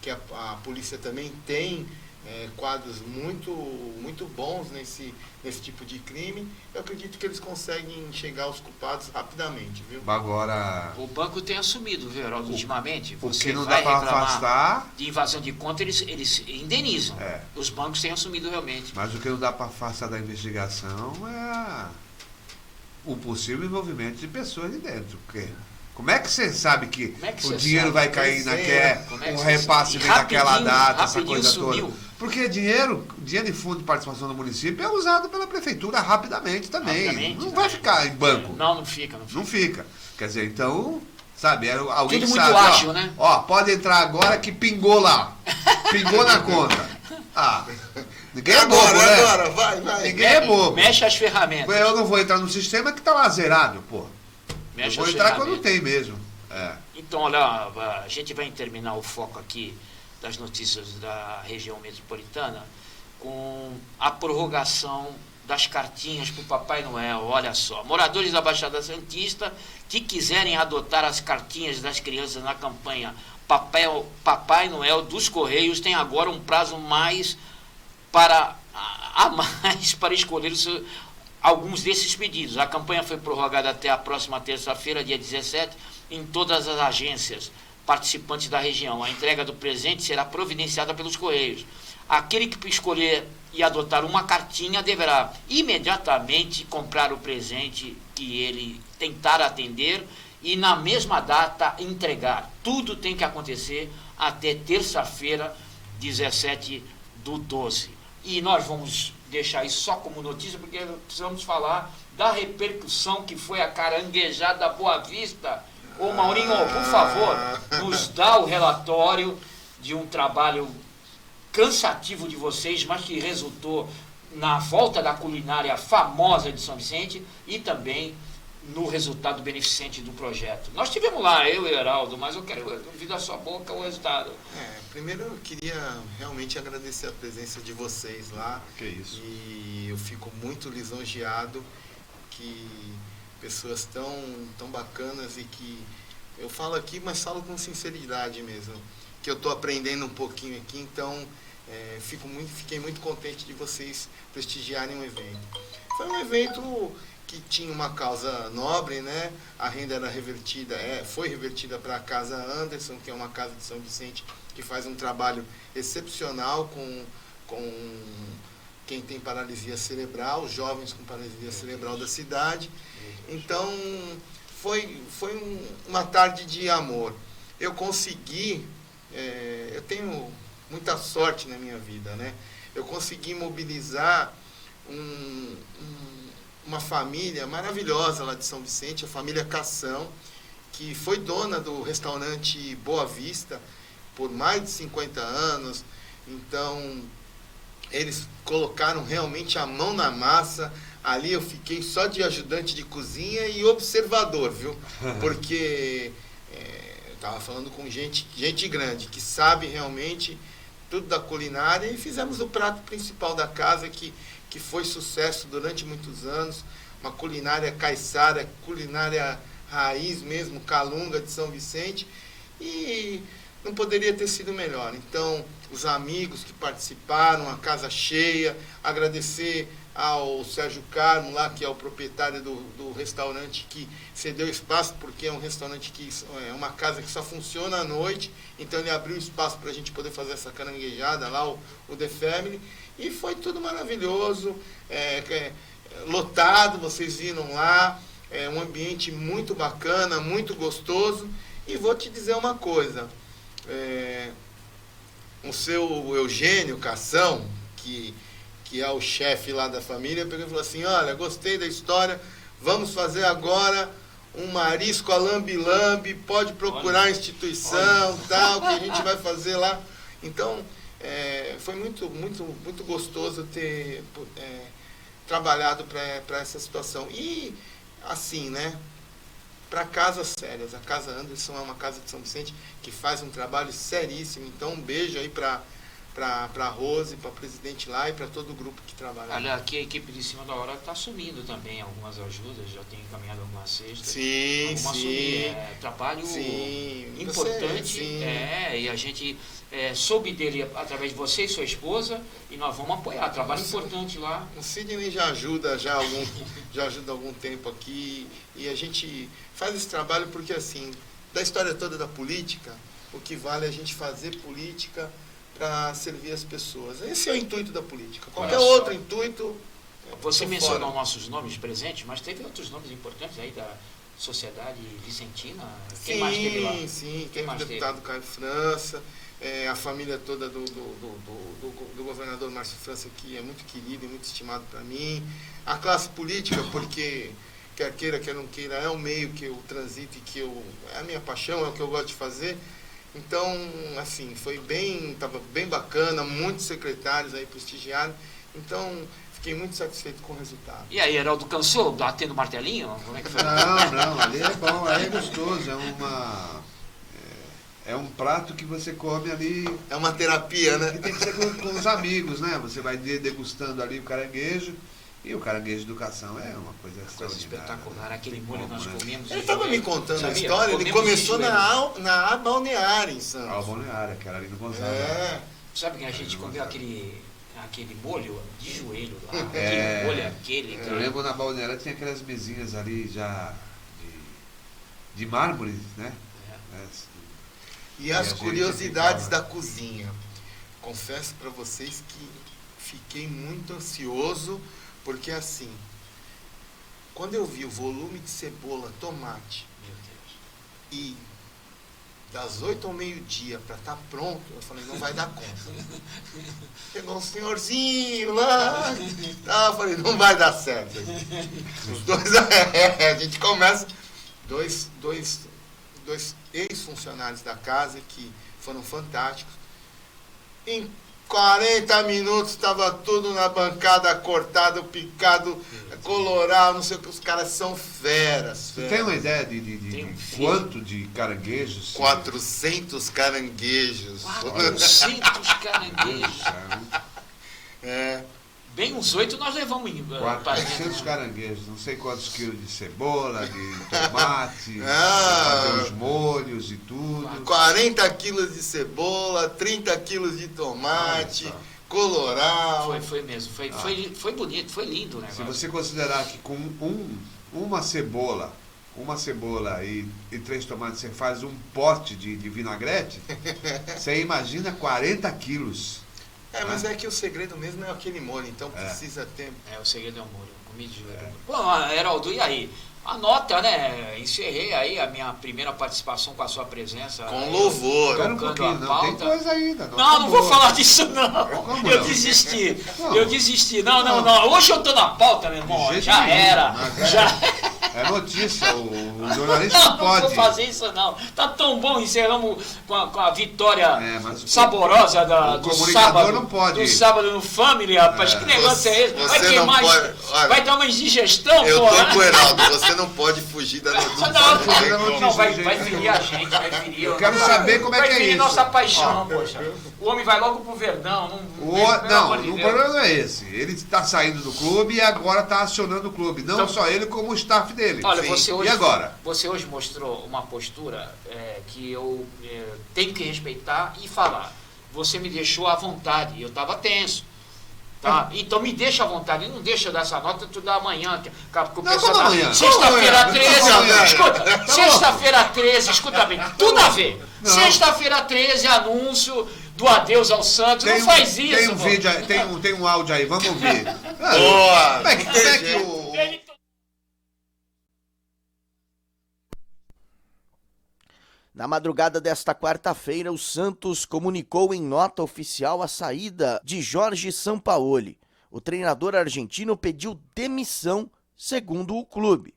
que a polícia também tem, quadros muito bons nesse tipo de crime. Eu acredito que eles conseguem chegar aos culpados rapidamente, viu? Agora, o banco tem assumido, viu, Heraldo, ultimamente. Você que não dá para afastar de invasão de conta, eles indenizam. Os bancos têm assumido realmente. Mas o que não dá para afastar da investigação é o possível envolvimento de pessoas de dentro. Porque como é que você sabe que o dinheiro vai cair um repasse vem naquela data, essa coisa toda? Porque dinheiro de fundo de participação do município é usado pela prefeitura rapidamente também. Não vai ficar em banco. Não fica. Não fica. Quer dizer, então, sabe, alguém tudo sabe. Muito ágil, né? Pode entrar agora que pingou lá. Pingou na conta. Ninguém é bobo, né? Agora, vai. Ninguém é bobo. Mexe as ferramentas. Eu não vou entrar no sistema que tá lá zerado, pô. Eu vou entrar quando tem mesmo. Então, olha, a gente vai terminar o foco aqui das notícias da região metropolitana com a prorrogação das cartinhas para o Papai Noel. Olha só, moradores da Baixada Santista que quiserem adotar as cartinhas das crianças na campanha Papai Noel dos Correios têm agora um prazo para escolher alguns desses pedidos. A campanha foi prorrogada até a próxima terça-feira, dia 17, em todas as agências participantes da região. A entrega do presente será providenciada pelos Correios. Aquele que escolher e adotar uma cartinha deverá imediatamente comprar o presente que ele tentar atender e na mesma data entregar. Tudo tem que acontecer até terça-feira, 17/12. E nós vamos deixar isso só como notícia, porque precisamos falar da repercussão que foi a caranguejada Boa Vista. Ô Maurinho, por favor, nos dá o relatório de um trabalho cansativo de vocês, mas que resultou na volta da culinária famosa de São Vicente e também no resultado beneficente do projeto. Nós tivemos lá, eu e o Heraldo, mas eu quero ouvir da sua boca o resultado. Primeiro eu queria realmente agradecer a presença de vocês lá. Que isso. E eu fico muito lisonjeado que pessoas tão bacanas e que Eu falo aqui, mas falo com sinceridade mesmo, que eu estou aprendendo um pouquinho aqui, então fiquei muito contente de vocês prestigiarem o evento. Foi um evento que tinha uma causa nobre, né? A renda era revertida, foi revertida para a Casa Anderson, que é uma casa de São Vicente que faz um trabalho excepcional com quem tem paralisia cerebral, os jovens com paralisia cerebral da cidade. Então, foi uma tarde de amor. Eu consegui, eu tenho muita sorte na minha vida, né? Eu consegui mobilizar uma família maravilhosa lá de São Vicente, a família Cação, que foi dona do restaurante Boa Vista por mais de 50 anos. Então, eles colocaram realmente a mão na massa. Ali eu fiquei só de ajudante de cozinha e observador, viu? Porque eu estava falando com gente grande, que sabe realmente tudo da culinária, e fizemos o prato principal da casa, que foi sucesso durante muitos anos, uma culinária caiçara, culinária raiz mesmo, calunga de São Vicente, e não poderia ter sido melhor. Então, os amigos que participaram, a casa cheia, agradecer ao Sérgio Carmo, lá, que é o proprietário do restaurante, que cedeu espaço, porque é um restaurante que é uma casa que só funciona à noite, então ele abriu espaço para a gente poder fazer essa caranguejada lá, o The Family, e foi tudo maravilhoso, lotado, vocês viram lá, um ambiente muito bacana, muito gostoso. E vou te dizer uma coisa, o seu Eugênio Cação, que é o chefe lá da família, pegou e falou assim: olha, gostei da história, vamos fazer agora um marisco a lambi-lambi, pode procurar a instituição, tal, que a gente vai fazer lá. Então, foi muito, muito, muito gostoso ter trabalhado para essa situação. E, assim, né, para casas sérias. A Casa Anderson é uma casa de São Vicente que faz um trabalho seríssimo. Então, um beijo aí para a Rose, para a presidente lá e para todo o grupo que trabalha. Olha, aqui a equipe de Cima da Hora está assumindo também algumas ajudas, já tem encaminhado algumas cestas. Sim. Trabalho importante. Você, sim. E a gente soube dele através de você e sua esposa, e nós vamos apoiar. Trabalho importante lá. O Sidney já ajuda há algum tempo aqui, e a gente faz esse trabalho porque, assim, da história toda da política, o que vale é a gente fazer política para servir as pessoas. Esse é o intuito da política. Qualquer outro intuito... Você mencionou nossos nomes presentes, mas teve outros nomes importantes aí da sociedade vicentina? Quem mais teve lá? Sim. Teve o deputado Caio França, a família toda do governador Márcio França, que é muito querido e muito estimado para mim. A classe política, porque quer queira, quer não queira, é o meio que eu transito e que é a minha paixão, é o que eu gosto de fazer. Então, assim, estava bem bacana, muitos secretários aí prestigiados. Então, fiquei muito satisfeito com o resultado. E aí, Heraldo, cansou batendo martelinho? Como é que foi? Não, ali é bom, ali é gostoso, é um prato que você come ali. É uma terapia, né? Que tem que ser com os amigos, né? Você vai degustando ali o caranguejo. E o caranguejo de educação é uma coisa extraordinária. Espetacular, aquele molho que nós comemos. Ele estava me contando a história, ele começou na balneária em Santos. A balneária, que era ali no Gonzaga. Sabe que a gente comeu aquele molho de joelho lá? Aquele molho aquele. Eu lembro na balneária tinha aquelas mesinhas ali já de mármore, né? E as curiosidades da cozinha. Confesso para vocês que fiquei muito ansioso, porque assim, quando eu vi o volume de cebola, tomate, e das 8 ao meio-dia para estar pronto, eu falei, não vai dar conta. Chegou um senhorzinho lá, eu falei, não vai dar certo. Os dois, a gente começa, dois ex-funcionários da casa que foram fantásticos. Em 40 minutos estava tudo na bancada, cortado, picado, colorado, não sei o que. Os caras são feras. Você tem uma ideia de quanto de caranguejos? 400 caranguejos. 400 caranguejos. Bem, uns 8 nós levamos para 400 caranguejos, não sei quantos quilos de cebola, de tomate, fazer os molhos e tudo. 40 quilos de cebola, 30 quilos de tomate, colorau. Foi mesmo, foi bonito, foi lindo, né? Se você considerar que com uma cebola e 3 tomates você faz um pote de vinagrete, você imagina 40 quilos. Mas é que o segredo mesmo é aquele molho, então precisa ter... O segredo é o molho, medida. Bom, Heraldo, e aí? Anota, né? Encerrei aí a minha primeira participação com a sua presença. Com louvor. Espera um pouquinho, não tem coisa ainda. Não vou falar disso, não. Eu desisti. Não. Hoje eu tô na pauta, meu irmão. Já era. É notícia, o jornalista não pode. Não vou fazer isso, não. Tá tão bom, encerramos com a vitória saborosa do sábado. Não pode. Do sábado no Family, rapaz. Que negócio é esse? Vai queimar, vai dar uma indigestão, pô. Eu tô com o Heraldo, você não pode fugir da notícia. Não, vai ferir a gente, vai ferir. Eu quero saber como é que é isso. Vai ferir nossa paixão, poxa. O homem vai logo pro Verdão. O problema não é esse. Ele está saindo do clube e agora está acionando o clube. Não só ele, como o staff dele. Olha, você hoje, e agora? Você hoje mostrou uma postura que eu tenho que respeitar e falar. Você me deixou à vontade, eu estava tenso. Tá? Então me deixa à vontade, não deixa eu dar essa nota tudo amanhã. Sexta-feira 13, escuta, sexta-feira 13, escuta bem, tudo a ver. Sexta-feira 13, anúncio do adeus ao Santos, não faz isso. Tem um vídeo, tem um áudio aí, vamos ouvir. Boa! Como é que o... Na madrugada desta quarta-feira, o Santos comunicou em nota oficial a saída de Jorge Sampaoli. O treinador argentino pediu demissão, segundo o clube.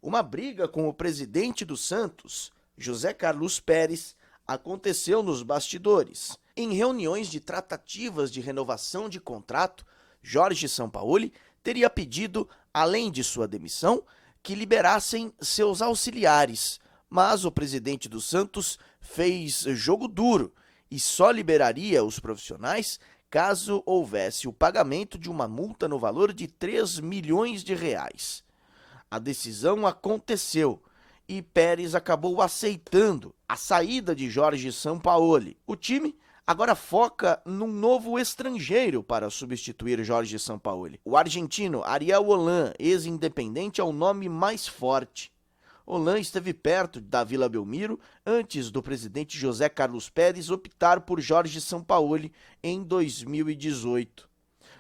Uma briga com o presidente do Santos, José Carlos Pérez, aconteceu nos bastidores. Em reuniões de tratativas de renovação de contrato, Jorge Sampaoli teria pedido, além de sua demissão, que liberassem seus auxiliares. Mas o presidente do Santos fez jogo duro e só liberaria os profissionais caso houvesse o pagamento de uma multa no valor de 3 milhões de reais. A decisão aconteceu e Pérez acabou aceitando a saída de Jorge Sampaoli. O time agora foca num novo estrangeiro para substituir Jorge Sampaoli. O argentino Ariel Holan, ex-independente, é o nome mais forte. Holan esteve perto da Vila Belmiro antes do presidente José Carlos Pérez optar por Jorge Sampaoli em 2018.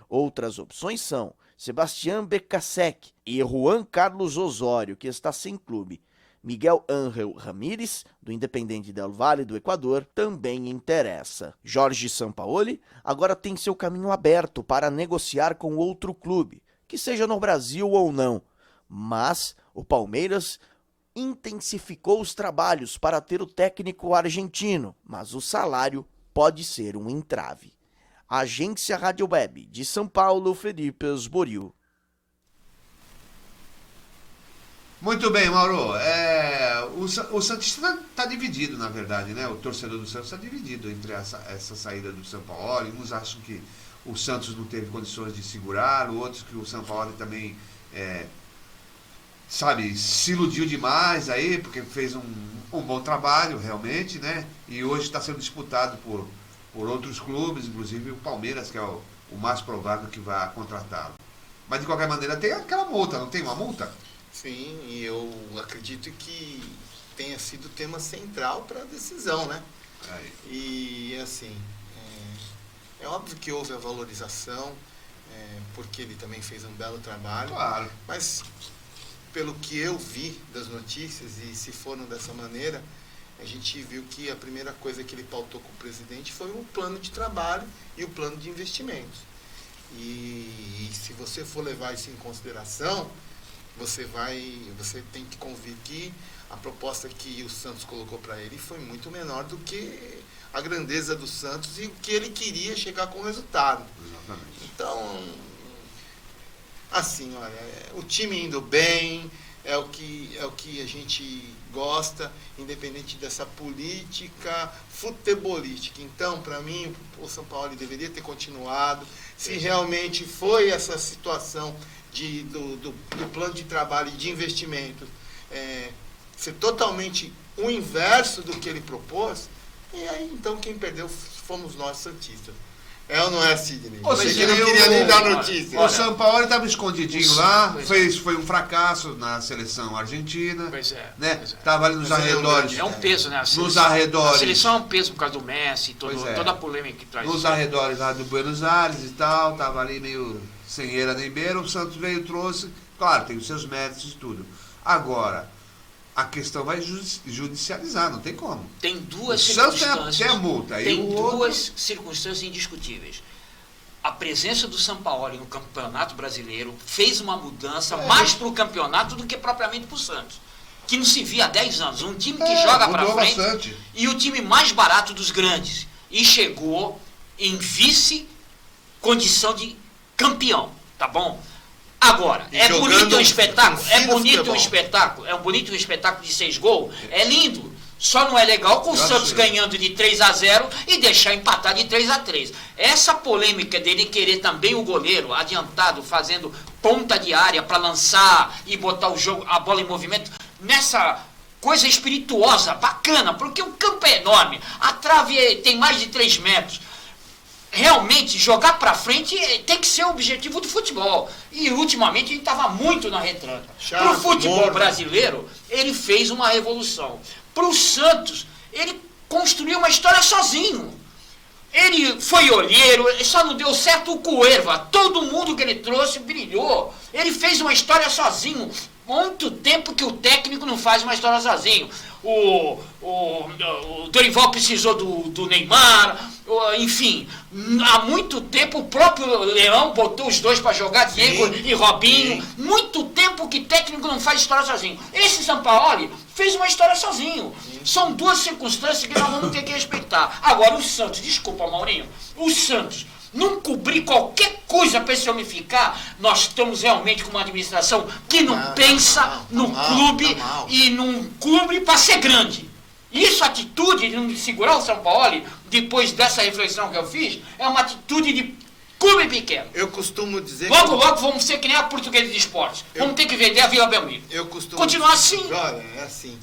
Outras opções são Sebastián Becasec e Juan Carlos Osório, que está sem clube. Miguel Ángel Ramírez, do Independente del Valle do Equador, também interessa. Jorge Sampaoli agora tem seu caminho aberto para negociar com outro clube, que seja no Brasil ou não. Mas o Palmeiras intensificou os trabalhos para ter o técnico argentino, mas o salário pode ser um entrave. Agência Rádio Web de São Paulo, Felipe Esboril. Muito bem, Mauro. O Santista está dividido, na verdade, né? O torcedor do Santos está dividido entre essa saída do Sampaoli. Uns acham que o Santos não teve condições de segurá-lo, outros que o Sampaoli também se iludiu demais aí, porque fez um bom trabalho, realmente, né? E hoje está sendo disputado por outros clubes, inclusive o Palmeiras, que é o mais provável que vai contratá-lo. Mas, de qualquer maneira, tem aquela multa, não tem uma multa? Sim, e eu acredito que tenha sido o tema central para a decisão, né? E, assim, é óbvio que houve a valorização, porque ele também fez um belo trabalho. Claro. Mas, pelo que eu vi das notícias, e se foram dessa maneira, a gente viu que a primeira coisa que ele pautou com o presidente foi o plano de trabalho e o plano de investimentos. E se você for levar isso em consideração, você tem que convir que a proposta que o Santos colocou para ele foi muito menor do que a grandeza do Santos e o que ele queria chegar com o resultado. Exatamente. Então, assim, olha, o time indo bem, é o que a gente gosta, independente dessa política futebolística. Então, para mim, o São Paulo deveria ter continuado. Se realmente foi essa situação do plano de trabalho e de investimento ser totalmente o inverso do que ele propôs, e aí então quem perdeu fomos nós, santistas. É ou não é, Sidney? Você que não queria nem dar notícia. O São Paulo estava escondidinho lá, foi um fracasso na seleção argentina. Pois é. Né? Estava ali nos arredores. É um peso, né? Nos arredores. A seleção é um peso por causa do Messi, toda a polêmica que traz. Nos arredores lá do Buenos Aires e tal, estava ali meio sem eira nem beira. O Santos veio e trouxe. Claro, tem os seus méritos e tudo. Agora, a questão vai judicializar, não tem como. Tem duas circunstâncias. Tem a multa. Tem duas circunstâncias indiscutíveis. A presença do Sampaoli no Campeonato Brasileiro fez uma mudança mais para o campeonato do que propriamente para o Santos. Que não se via há 10 anos. Um time que joga para frente bastante. E o time mais barato dos grandes. E chegou em vice-condição de campeão, tá bom? Agora, é bonito um espetáculo, é bonito um espetáculo de 6 gols, é lindo. Só não é legal com o Santos ganhando de 3-0 e deixar empatar de 3-3. Essa polêmica dele querer também o goleiro adiantado, fazendo ponta de área para lançar e botar a bola em movimento, nessa coisa espirituosa, bacana, porque o campo é enorme, a trave tem mais de 3 metros. Realmente, jogar pra frente tem que ser o objetivo do futebol. E, ultimamente, a gente estava muito na retranca. Pro futebol brasileiro, ele fez uma revolução. Pro Santos, ele construiu uma história sozinho. Ele foi olheiro, só não deu certo o Cuerva. Todo mundo que ele trouxe brilhou. Ele fez uma história sozinho. Muito tempo que o técnico não faz uma história sozinho. O Dorival precisou do Neymar, enfim, há muito tempo o próprio Leão botou os dois para jogar, Diego e Robinho. Muito tempo que técnico não faz história sozinho. Esse Sampaoli fez uma história sozinho. São duas circunstâncias que nós vamos ter que respeitar. Agora, o Santos, desculpa, Maurinho, o Santos não cobrir qualquer coisa para se homificar, nós estamos realmente com uma administração que não pensa no clube e num clube para ser grande. Isso, a atitude de não segurar o São Paulo, depois dessa reflexão que eu fiz, é uma atitude de clube pequeno. Eu costumo dizer logo vamos ser que nem a Portuguesa de Esportes. Vamos ter que vender a Vila Belmiro. Eu costumo continuar assim. Olha, é assim.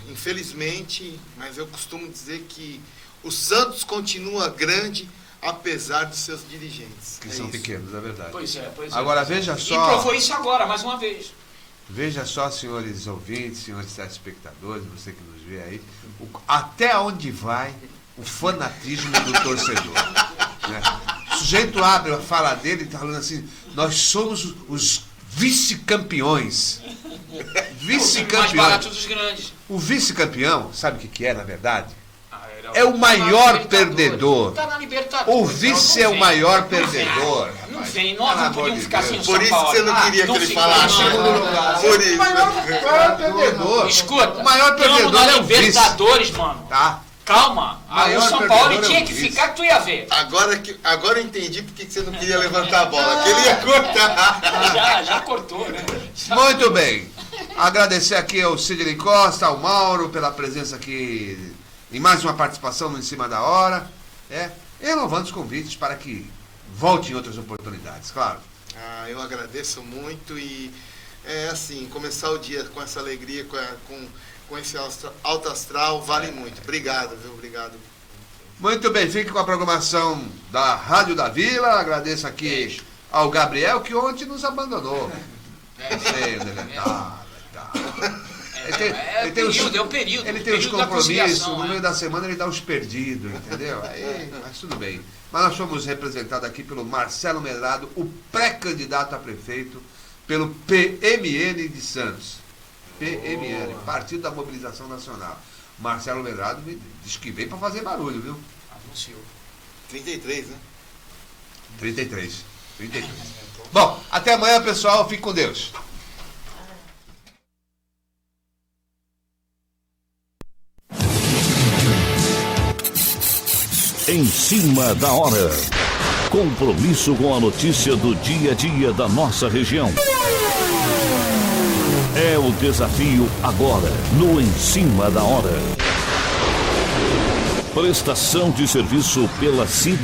Infelizmente, mas eu costumo dizer que o Santos continua grande, apesar dos seus dirigentes. Que são pequenos, é verdade. Pois é. Agora, veja só... E provou isso agora, mais uma vez. Veja só, senhores ouvintes, senhores telespectadores, você que nos vê aí, até onde vai o fanatismo do torcedor. Né? O sujeito abre a fala dele e está falando assim, nós somos os vice-campeões. Mais barato dos grandes. O vice-campeão, sabe o que é, na verdade? É o maior perdedor. Tá na Libertadores. O vice é o maior perdedor. Não vem, nós não podíamos ficar sem o Por isso que você não queria que ele falasse. Por isso. O maior perdedor. Escuta, o maior perdedor é o vice. Libertadores, mano. Tá. Calma. O São Paulo tinha que ficar que tu ia ver. Agora eu entendi porque você não queria levantar a bola. Que ele ia cortar. Já cortou, né? Muito bem. Agradecer aqui ao Sidney Costa, ao Mauro, pela presença aqui em mais uma participação no Em Cima da Hora. Renovando os convites para que volte em outras oportunidades, claro. Eu agradeço muito e começar o dia com essa alegria, com esse alto astral, vale muito. Obrigado, viu? Obrigado. Muito bem, fique com a programação da Rádio da Vila. Agradeço aqui ao Gabriel, que ontem nos abandonou. Não sei onde ele está. Ele tem os compromissos, no meio da semana ele dá os perdidos, entendeu? Mas tudo bem. Mas nós fomos representados aqui pelo Marcelo Medrado, o pré-candidato a prefeito, pelo PMN de Santos. PMN, Partido da Mobilização Nacional. Marcelo Medrado me diz que veio para fazer barulho, viu? Anunciou. 33, né? 33. Bom, até amanhã, pessoal. Fique com Deus. Em Cima da Hora. Compromisso com a notícia do dia a dia da nossa região. É o desafio agora, no Em Cima da Hora. Prestação de serviço pela cidadania.